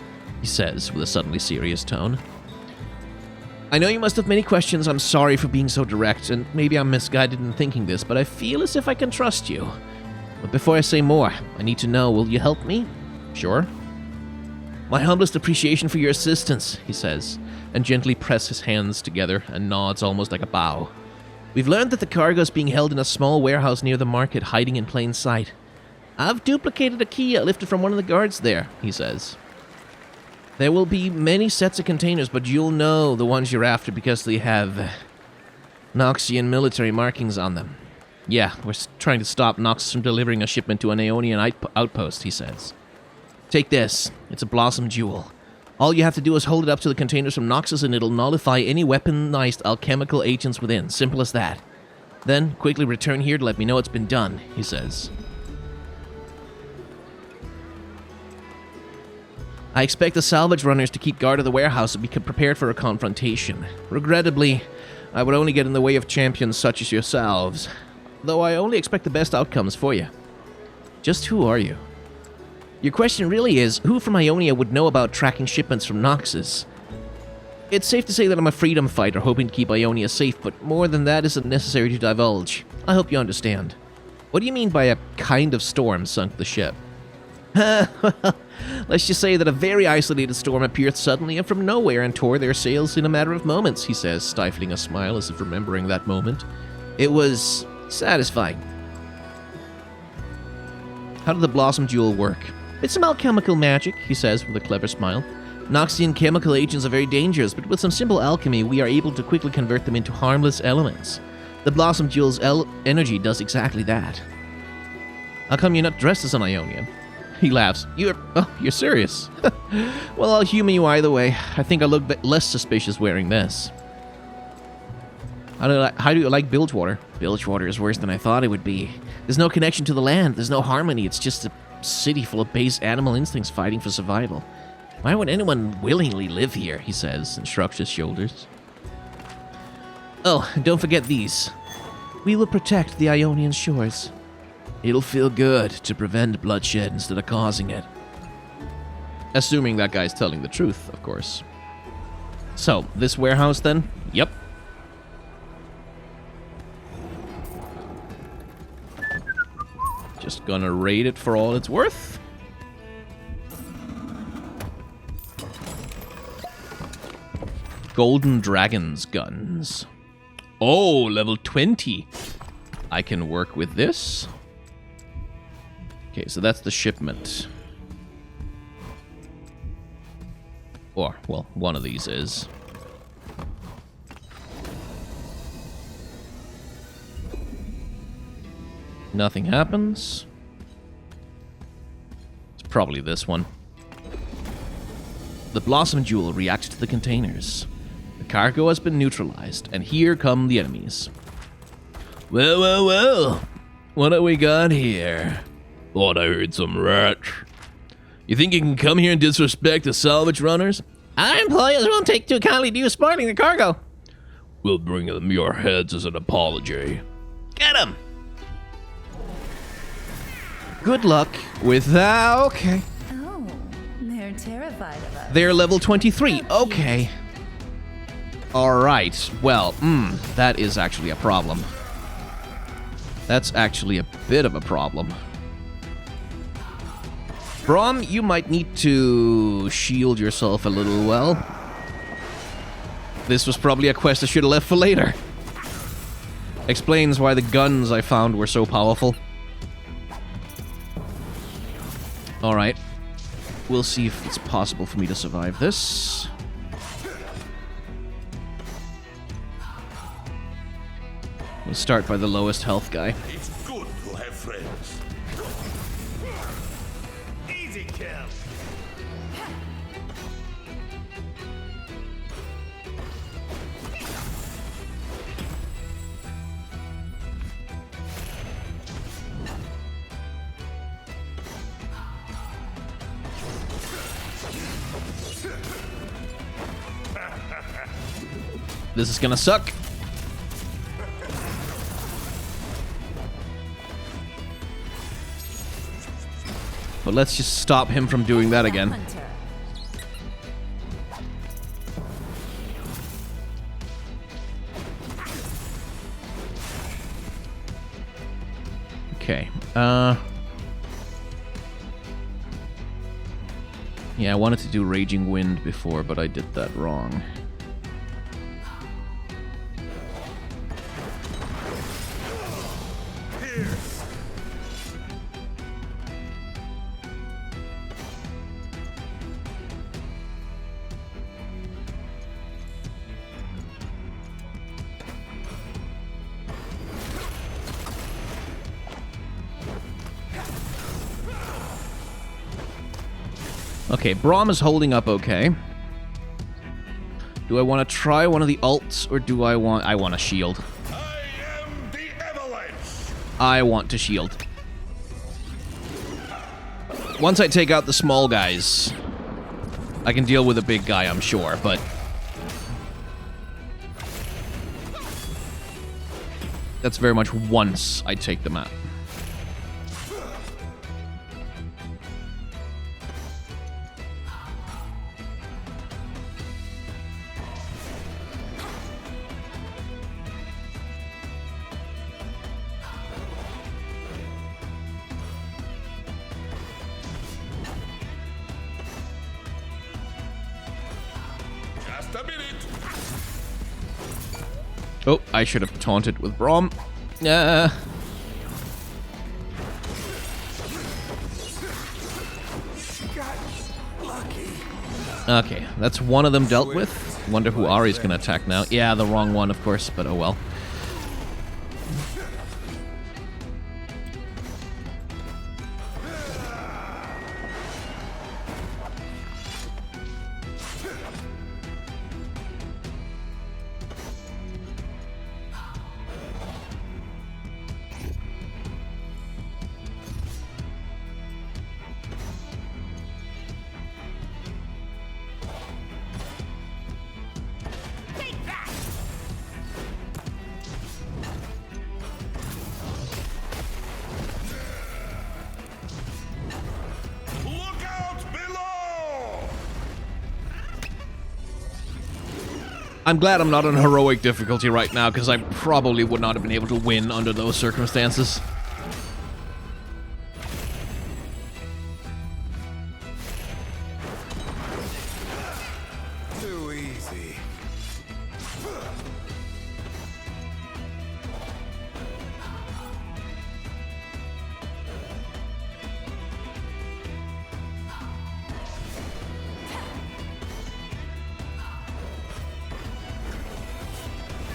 he says with a suddenly serious tone. I know you must have many questions. I'm sorry for being so direct, and maybe I'm misguided in thinking this, but I feel as if I can trust you. But before I say more, I need to know, will you help me? Sure. My humblest appreciation for your assistance, he says. and gently presses his hands together and nods almost like a bow. We've learned that the cargo is being held in a small warehouse near the market, hiding in plain sight. I've duplicated a key I lifted from one of the guards there, he says. There will be many sets of containers, but you'll know the ones you're after because they have Noxian military markings on them. Yeah, we're trying to stop Noxus from delivering a shipment to an Aeonian outpost, he says. Take this. It's a Blossom Jewel. All you have to do is hold it up to the containers from Noxus and it'll nullify any weaponized alchemical agents within. Simple as that. Then, quickly return here to let me know it's been done, he says. I expect the salvage runners to keep guard of the warehouse and be prepared for a confrontation. Regrettably, I would only get in the way of champions such as yourselves, though I only expect the best outcomes for you. Just who are you? Your question really is, who from Ionia would know about tracking shipments from Noxus? It's safe to say that I'm a freedom fighter hoping to keep Ionia safe, but more than that isn't necessary to divulge. I hope you understand. What do you mean by a kind of storm sunk the ship? Let's just say that a very isolated storm appeared suddenly and from nowhere and tore their sails in a matter of moments, he says, stifling a smile as if remembering that moment. It was satisfying. How did the Blossom Jewel work? It's some alchemical magic, he says with a clever smile. Noxian chemical agents are very dangerous, but with some simple alchemy, we are able to quickly convert them into harmless elements. The Blossom Jewel's energy does exactly that. How come you're not dressed as an Ionian? He laughs. You're serious? Well, I'll humor you either way. I think I look a bit less suspicious wearing this. How do you like Bilgewater? Bilgewater is worse than I thought it would be. There's no connection to the land. There's no harmony. It's just a city full of base animal instincts fighting for survival. Why would anyone willingly live here, he says, and shrugs his shoulders. Oh, don't forget these. We will protect the Ionian shores. It'll feel good to prevent bloodshed instead of causing it. Assuming that guy's telling the truth, of course. So, this warehouse then? Yep. Just gonna raid it for all it's worth. Golden Dragon's guns. Oh, level 20. I can work with this. Okay, so that's the shipment. Or, well, one of these is. Nothing happens. It's probably this one. The Blossom Jewel reacts to the containers. The cargo has been neutralized, and here come the enemies. Well. What have we got here? Thought I heard some rats. You think you can come here and disrespect the salvage runners? Our employers won't take too kindly to you spoiling the cargo. We'll bring them your heads as an apology. Get them! Good luck with that. Okay. Oh, they're terrified of us. They're level 23. Okay. Alright. Well, that is actually a problem. That's actually a bit of a problem. Braum, you might need to shield yourself a little well. This was probably a quest I should have left for later. Explains why the guns I found were so powerful. Alright. We'll see if it's possible for me to survive this. We'll start by the lowest health guy. It's good to have friends. Easy kill. This is gonna suck. But let's just stop him from doing that again. Hunter. Okay. Yeah, I wanted to do Raging Wind before, but I did that wrong. Okay, Braum is holding up okay. Do I want to try one of the ults, or do I want... I want a shield. I am the Avalanche. I want to shield. Once I take out the small guys, I can deal with a big guy, I'm sure, but... That's very much once I take them out. Just a minute. Oh, I should have taunted with Braum. Okay, that's one of them dealt with. Wonder who Ari's gonna attack now. Yeah, the wrong one, of course, but oh well. Look out below. I'm glad I'm not on heroic difficulty right now, because I probably would not have been able to win under those circumstances. Too easy.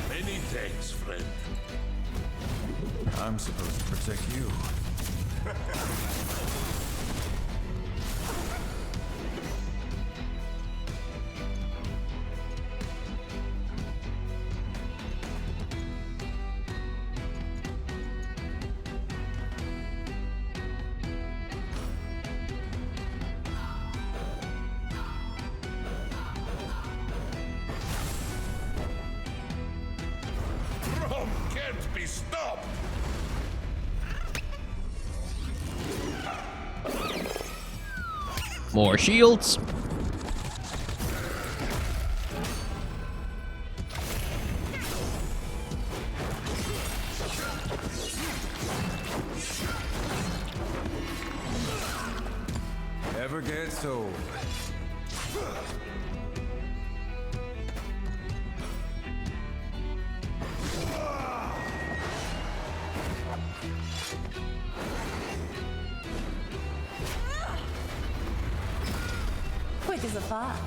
Many thanks, friend. I'm supposed to protect you. Rome can't be stopped. More shields. Ever gets old. Quick as a fox.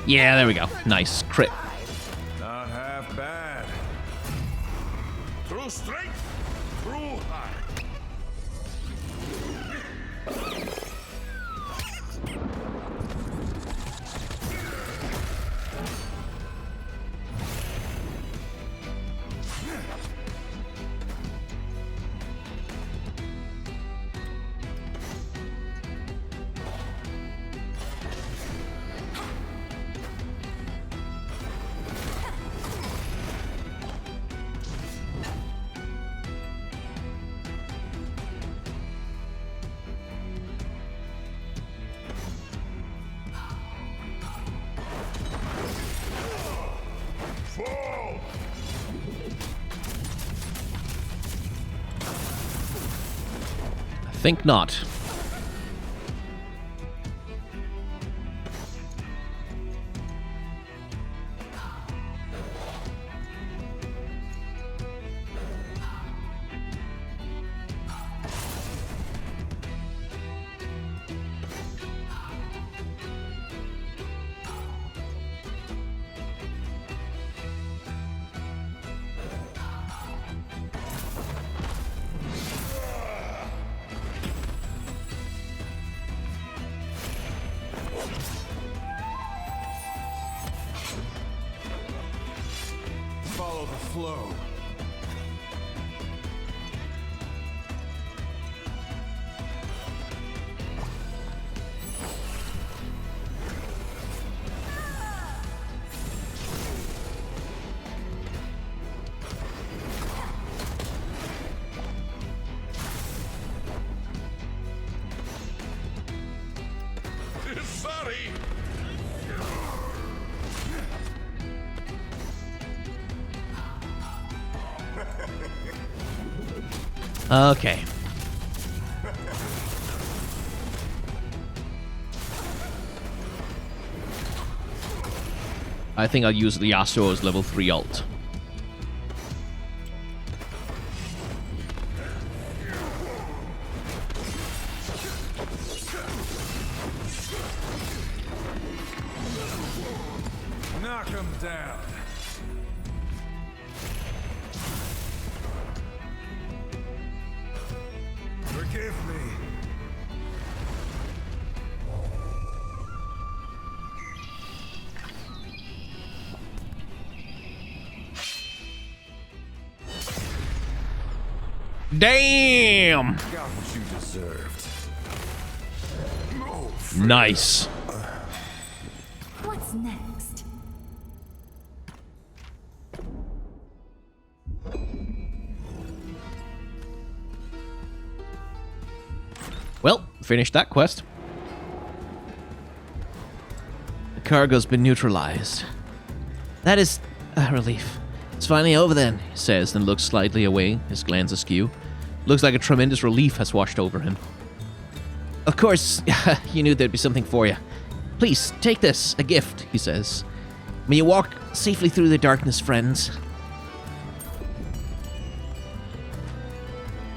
Yeah, there we go. Nice. Crit. Not half bad. True strength, true heart. Fall. I think not. Okay. I think I'll use the Yasuo's level 3 ult. Knock him down. Forgive me. Damn! Got what you deserved. Nice. What's next? Well, finished that quest. The cargo's been neutralized. That is a relief. It's finally over then, he says, and looks slightly away, his glance askew. Looks like a tremendous relief has washed over him. Of course, you knew there'd be something for you. Please, take this, a gift, he says. May you walk safely through the darkness, friends.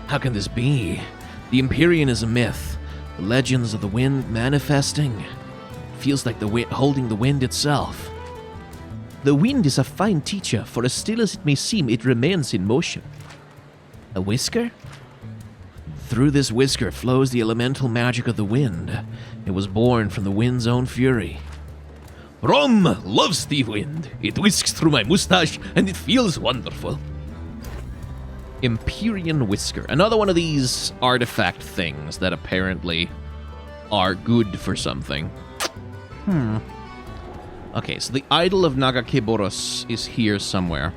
How can this be? The Empyrean is a myth. The legends of the wind manifesting. Feels like the wind holding the wind itself. The wind is a fine teacher, for as still as it may seem, it remains in motion. A whisker? Through this whisker flows the elemental magic of the wind. It was born from the wind's own fury. Rom loves the wind. It whisks through my mustache, and it feels wonderful. Empyrean Whisker. Another one of these artifact things that apparently are good for something. Okay, so the Idol of Nagakeburos is here somewhere.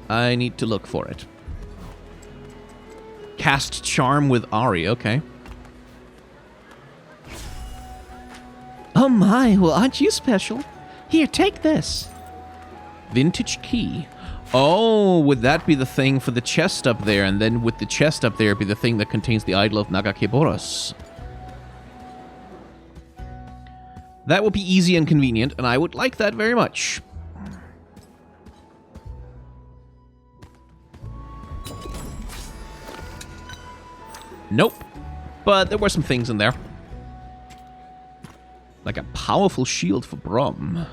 I need to look for it. Cast Charm with Ari, okay. Oh my, well aren't you special? Here, take this. Vintage key. Oh, would that be the thing for the chest up there? And then with the chest up there be the thing that contains the Idol of Nagakeburos. That would be easy and convenient, and I would like that very much. Nope. But there were some things in there. Like a powerful shield for Brom.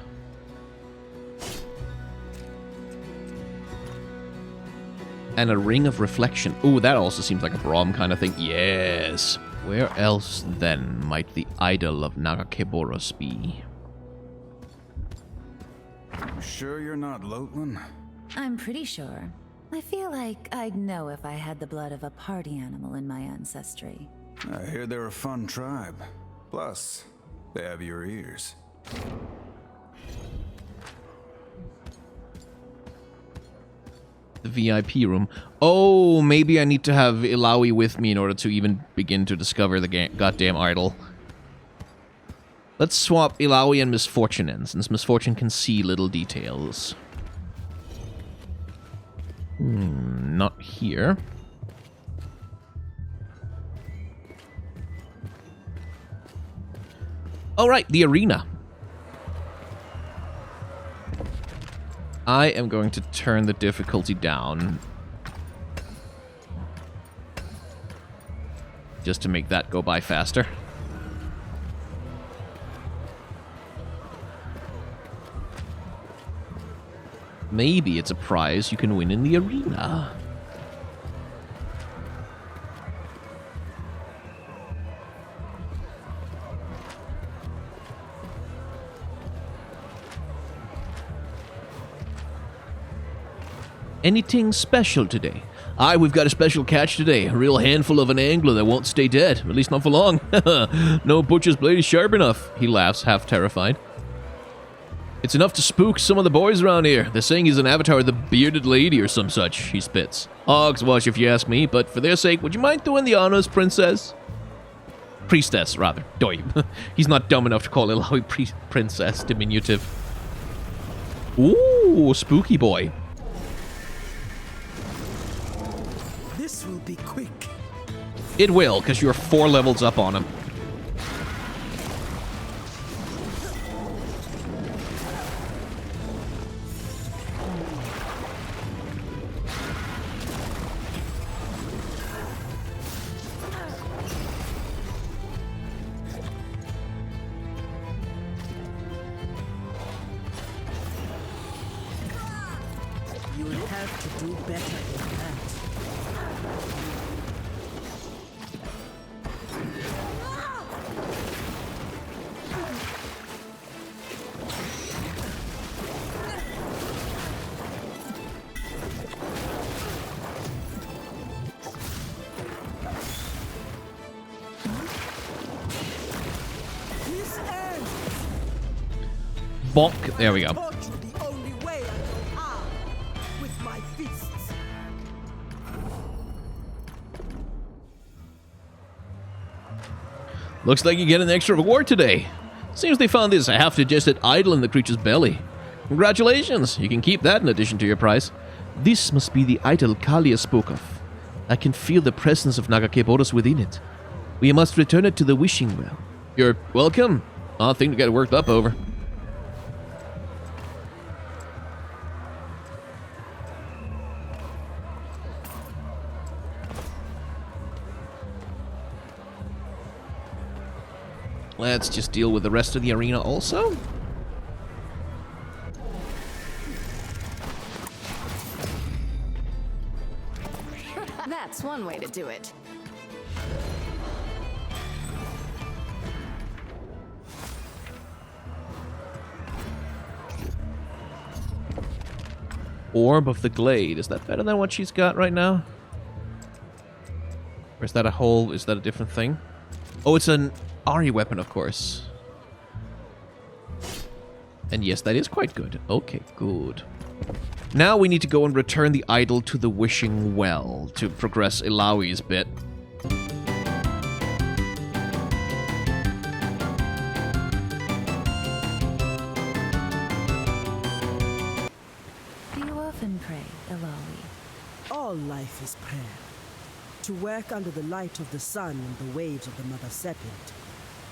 And a ring of reflection. Ooh, that also seems like a Brom kind of thing. Yes. Where else, then, might the Idol of Nagakeburos be? You sure you're not Lotlan? I'm pretty sure. I feel like I'd know if I had the blood of a party animal in my ancestry. I hear they're a fun tribe. Plus, they have your ears. The VIP room. Oh, maybe I need to have Illaoi with me in order to even begin to discover the goddamn idol. Let's swap Illaoi and Misfortune in, since Misfortune can see little details. Not here. All right, the arena. I am going to turn the difficulty down. Just to make that go by faster. Maybe it's a prize you can win in the arena. Anything special today? Aye, we've got a special catch today. A real handful of an angler that won't stay dead. At least not for long. No butcher's blade is sharp enough. He laughs, half terrified. It's enough to spook some of the boys around here. They're saying he's an avatar of the bearded lady or some such, he spits. Hogswash if you ask me, but for their sake, would you mind doing the honors, princess? Priestess, rather. Doi. He's not dumb enough to call Illaoi princess diminutive. Ooh. Ooh, spooky boy. This will be quick. It will, because you're 4 levels up on him. You'll have to do better than that. This ends. Bonk. There we go. Taught you the only way I know how. With my fists. Looks like you get an extra reward today. Seems they found this half-digested idol in the creature's belly. Congratulations! You can keep that in addition to your prize. This must be the idol Kalia spoke of. I can feel the presence of Nagakeboros within it. We must return it to the wishing well. You're welcome. Odd thing to get worked up over. Let's just deal with the rest of the arena also. That's one way to do it. Orb of the Glade. Is that better than what she's got right now? Or is that a whole... is that a different thing? Oh, it's an Ari weapon, of course. And yes, that is quite good. Okay, good. Now we need to go and return the idol to the Wishing Well to progress Ilawi's bit. Do you often pray, Ilawi? All life is prayer. To work under the light of the sun and the waves of the Mother Serpent.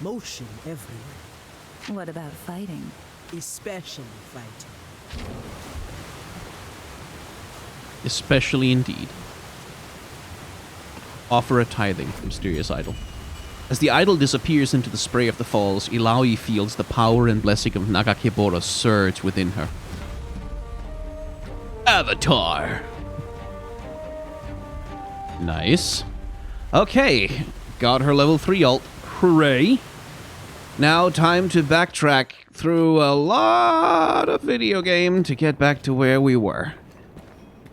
Motion everywhere, What about fighting? especially fighting. Especially indeed. Offer a tithing, mysterious idol. As the idol disappears into the spray of the falls, Ilawi feels the power and blessing of Nagakeboros surge within her. Avatar! Nice. Okay, got her level 3 ult. Hooray! Now time to backtrack through a lot of video game to get back to where we were.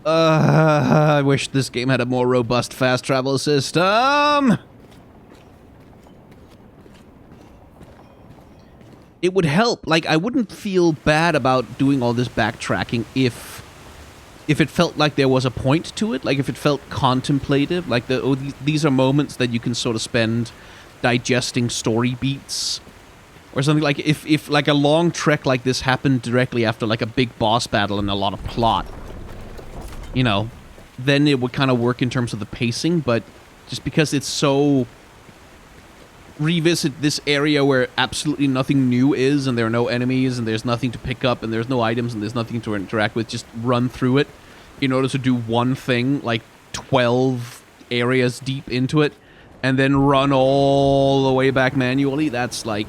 I wish this game had a more robust fast travel system. It would help. Like, I wouldn't feel bad about doing all this backtracking if it felt like there was a point to it. Like, if it felt contemplative. Like, these are moments that you can sort of spend digesting story beats. Or something like, if like a long trek like this happened directly after like a big boss battle and a lot of plot, you know, then it would kind of work in terms of the pacing, but just because it's so revisit this area where absolutely nothing new is and there are no enemies and there's nothing to pick up and there's no items and there's nothing to interact with, just run through it in order to do one thing, like 12 areas deep into it, and then run all the way back manually, that's like...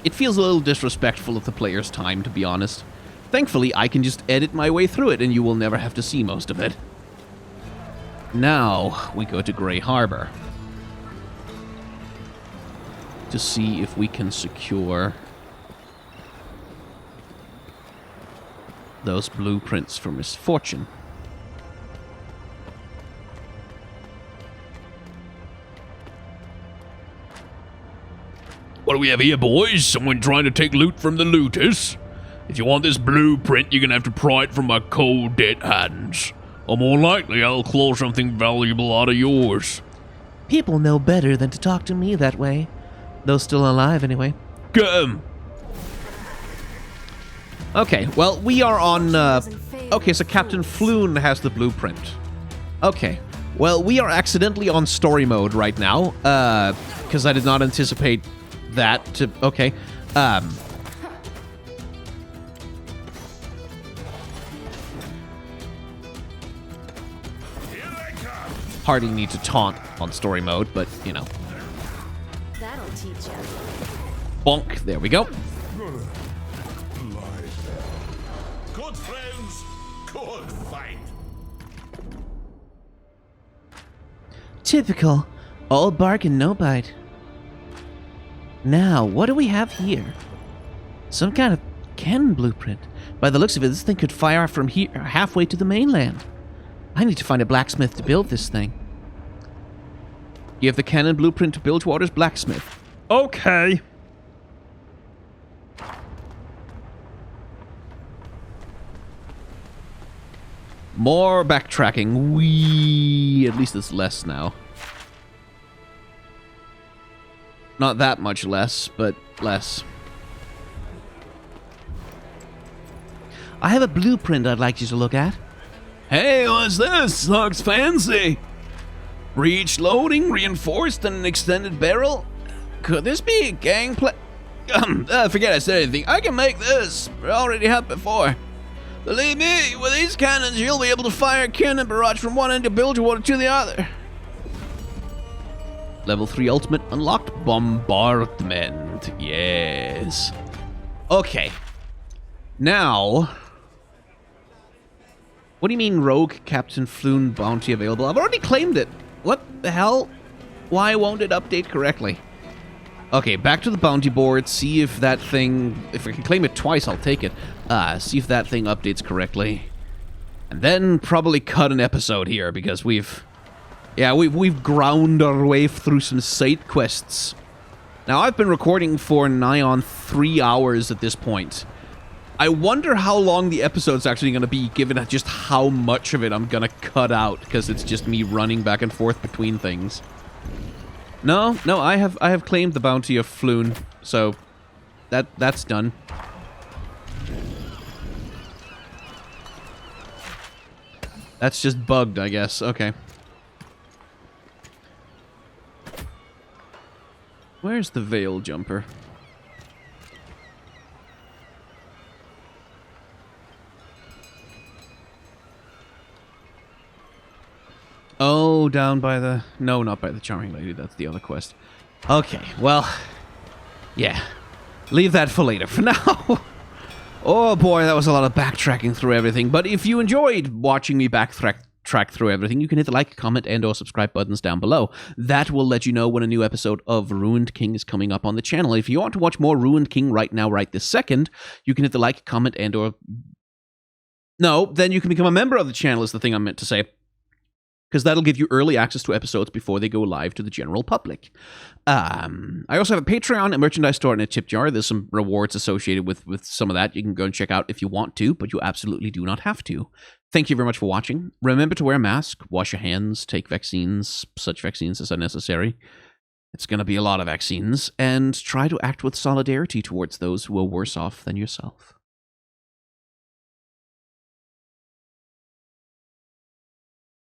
it feels a little disrespectful of the player's time, to be honest. Thankfully, I can just edit my way through it and you will never have to see most of it. Now, we go to Grey Harbor to see if we can secure those blueprints for Misfortune. What do we have here, boys? Someone trying to take loot from the looters? If you want this blueprint, you're gonna have to pry it from my cold, dead hands. Or more likely, I'll claw something valuable out of yours. People know better than to talk to me that way. Those still alive, anyway. Get 'em! Okay, well, we are on... okay, so Captain Floon has the blueprint. Okay. Well, we are accidentally on story mode right now, because I did not anticipate that to... Okay. Here I come. Hardly need to taunt on story mode, but, you know. That'll teach you. Bonk. There we go. Good friends, good fight. Typical. All bark and no bite. Now, what do we have here? Some kind of cannon blueprint. By the looks of it, this thing could fire from here halfway to the mainland. I need to find a blacksmith to build this thing. You have the cannon blueprint to Bilgewater's blacksmith. Okay. More backtracking. At least it's less now. Not that much less, but less. I have a blueprint I'd like you to look at. Hey, what's this? Looks fancy. Breech loading, reinforced, and an extended barrel? Could this be a gangplank? Forget I said anything. I can make this. I already have before. Believe me, with these cannons, you'll be able to fire a cannon barrage from one end of Bilgewater to the other. Level 3 ultimate unlocked. Bombardment. Yes. Okay. Now... What do you mean Rogue Captain Floon bounty available? I've already claimed it. What the hell? Why won't it update correctly? Okay, back to the bounty board. See if that thing... If I can claim it twice, I'll take it. See if that thing updates correctly. And then probably cut an episode here, because we've... Yeah, we've ground our way through some side quests. Now, I've been recording for nigh on 3 hours at this point. I wonder how long the episode's actually going to be, given just how much of it I'm going to cut out, because it's just me running back and forth between things. No, I have claimed the bounty of Floon, so that's done. That's just bugged, I guess. Okay. Where's the Veil Jumper? Oh, down by the... No, not by the Charming Lady. That's the other quest. Okay, well... Yeah. Leave that for later. For now... Oh boy, that was a lot of backtracking through everything. But if you enjoyed watching me backtrack through everything, you can hit the like, comment, and or subscribe buttons down below. That will let you know when a new episode of Ruined King is coming up on the channel. If you want to watch more Ruined King right now, right this second, you can hit the like, comment, and or... No, then you can become a member of the channel is the thing I meant to say. Because that'll give you early access to episodes before they go live to the general public. I also have a Patreon, a merchandise store, and a tip jar. There's some rewards associated with some of that. You can go and check out if you want to, but you absolutely do not have to. Thank you very much for watching. Remember to wear a mask, wash your hands, take vaccines, such vaccines as are necessary. It's going to be a lot of vaccines. And try to act with solidarity towards those who are worse off than yourself.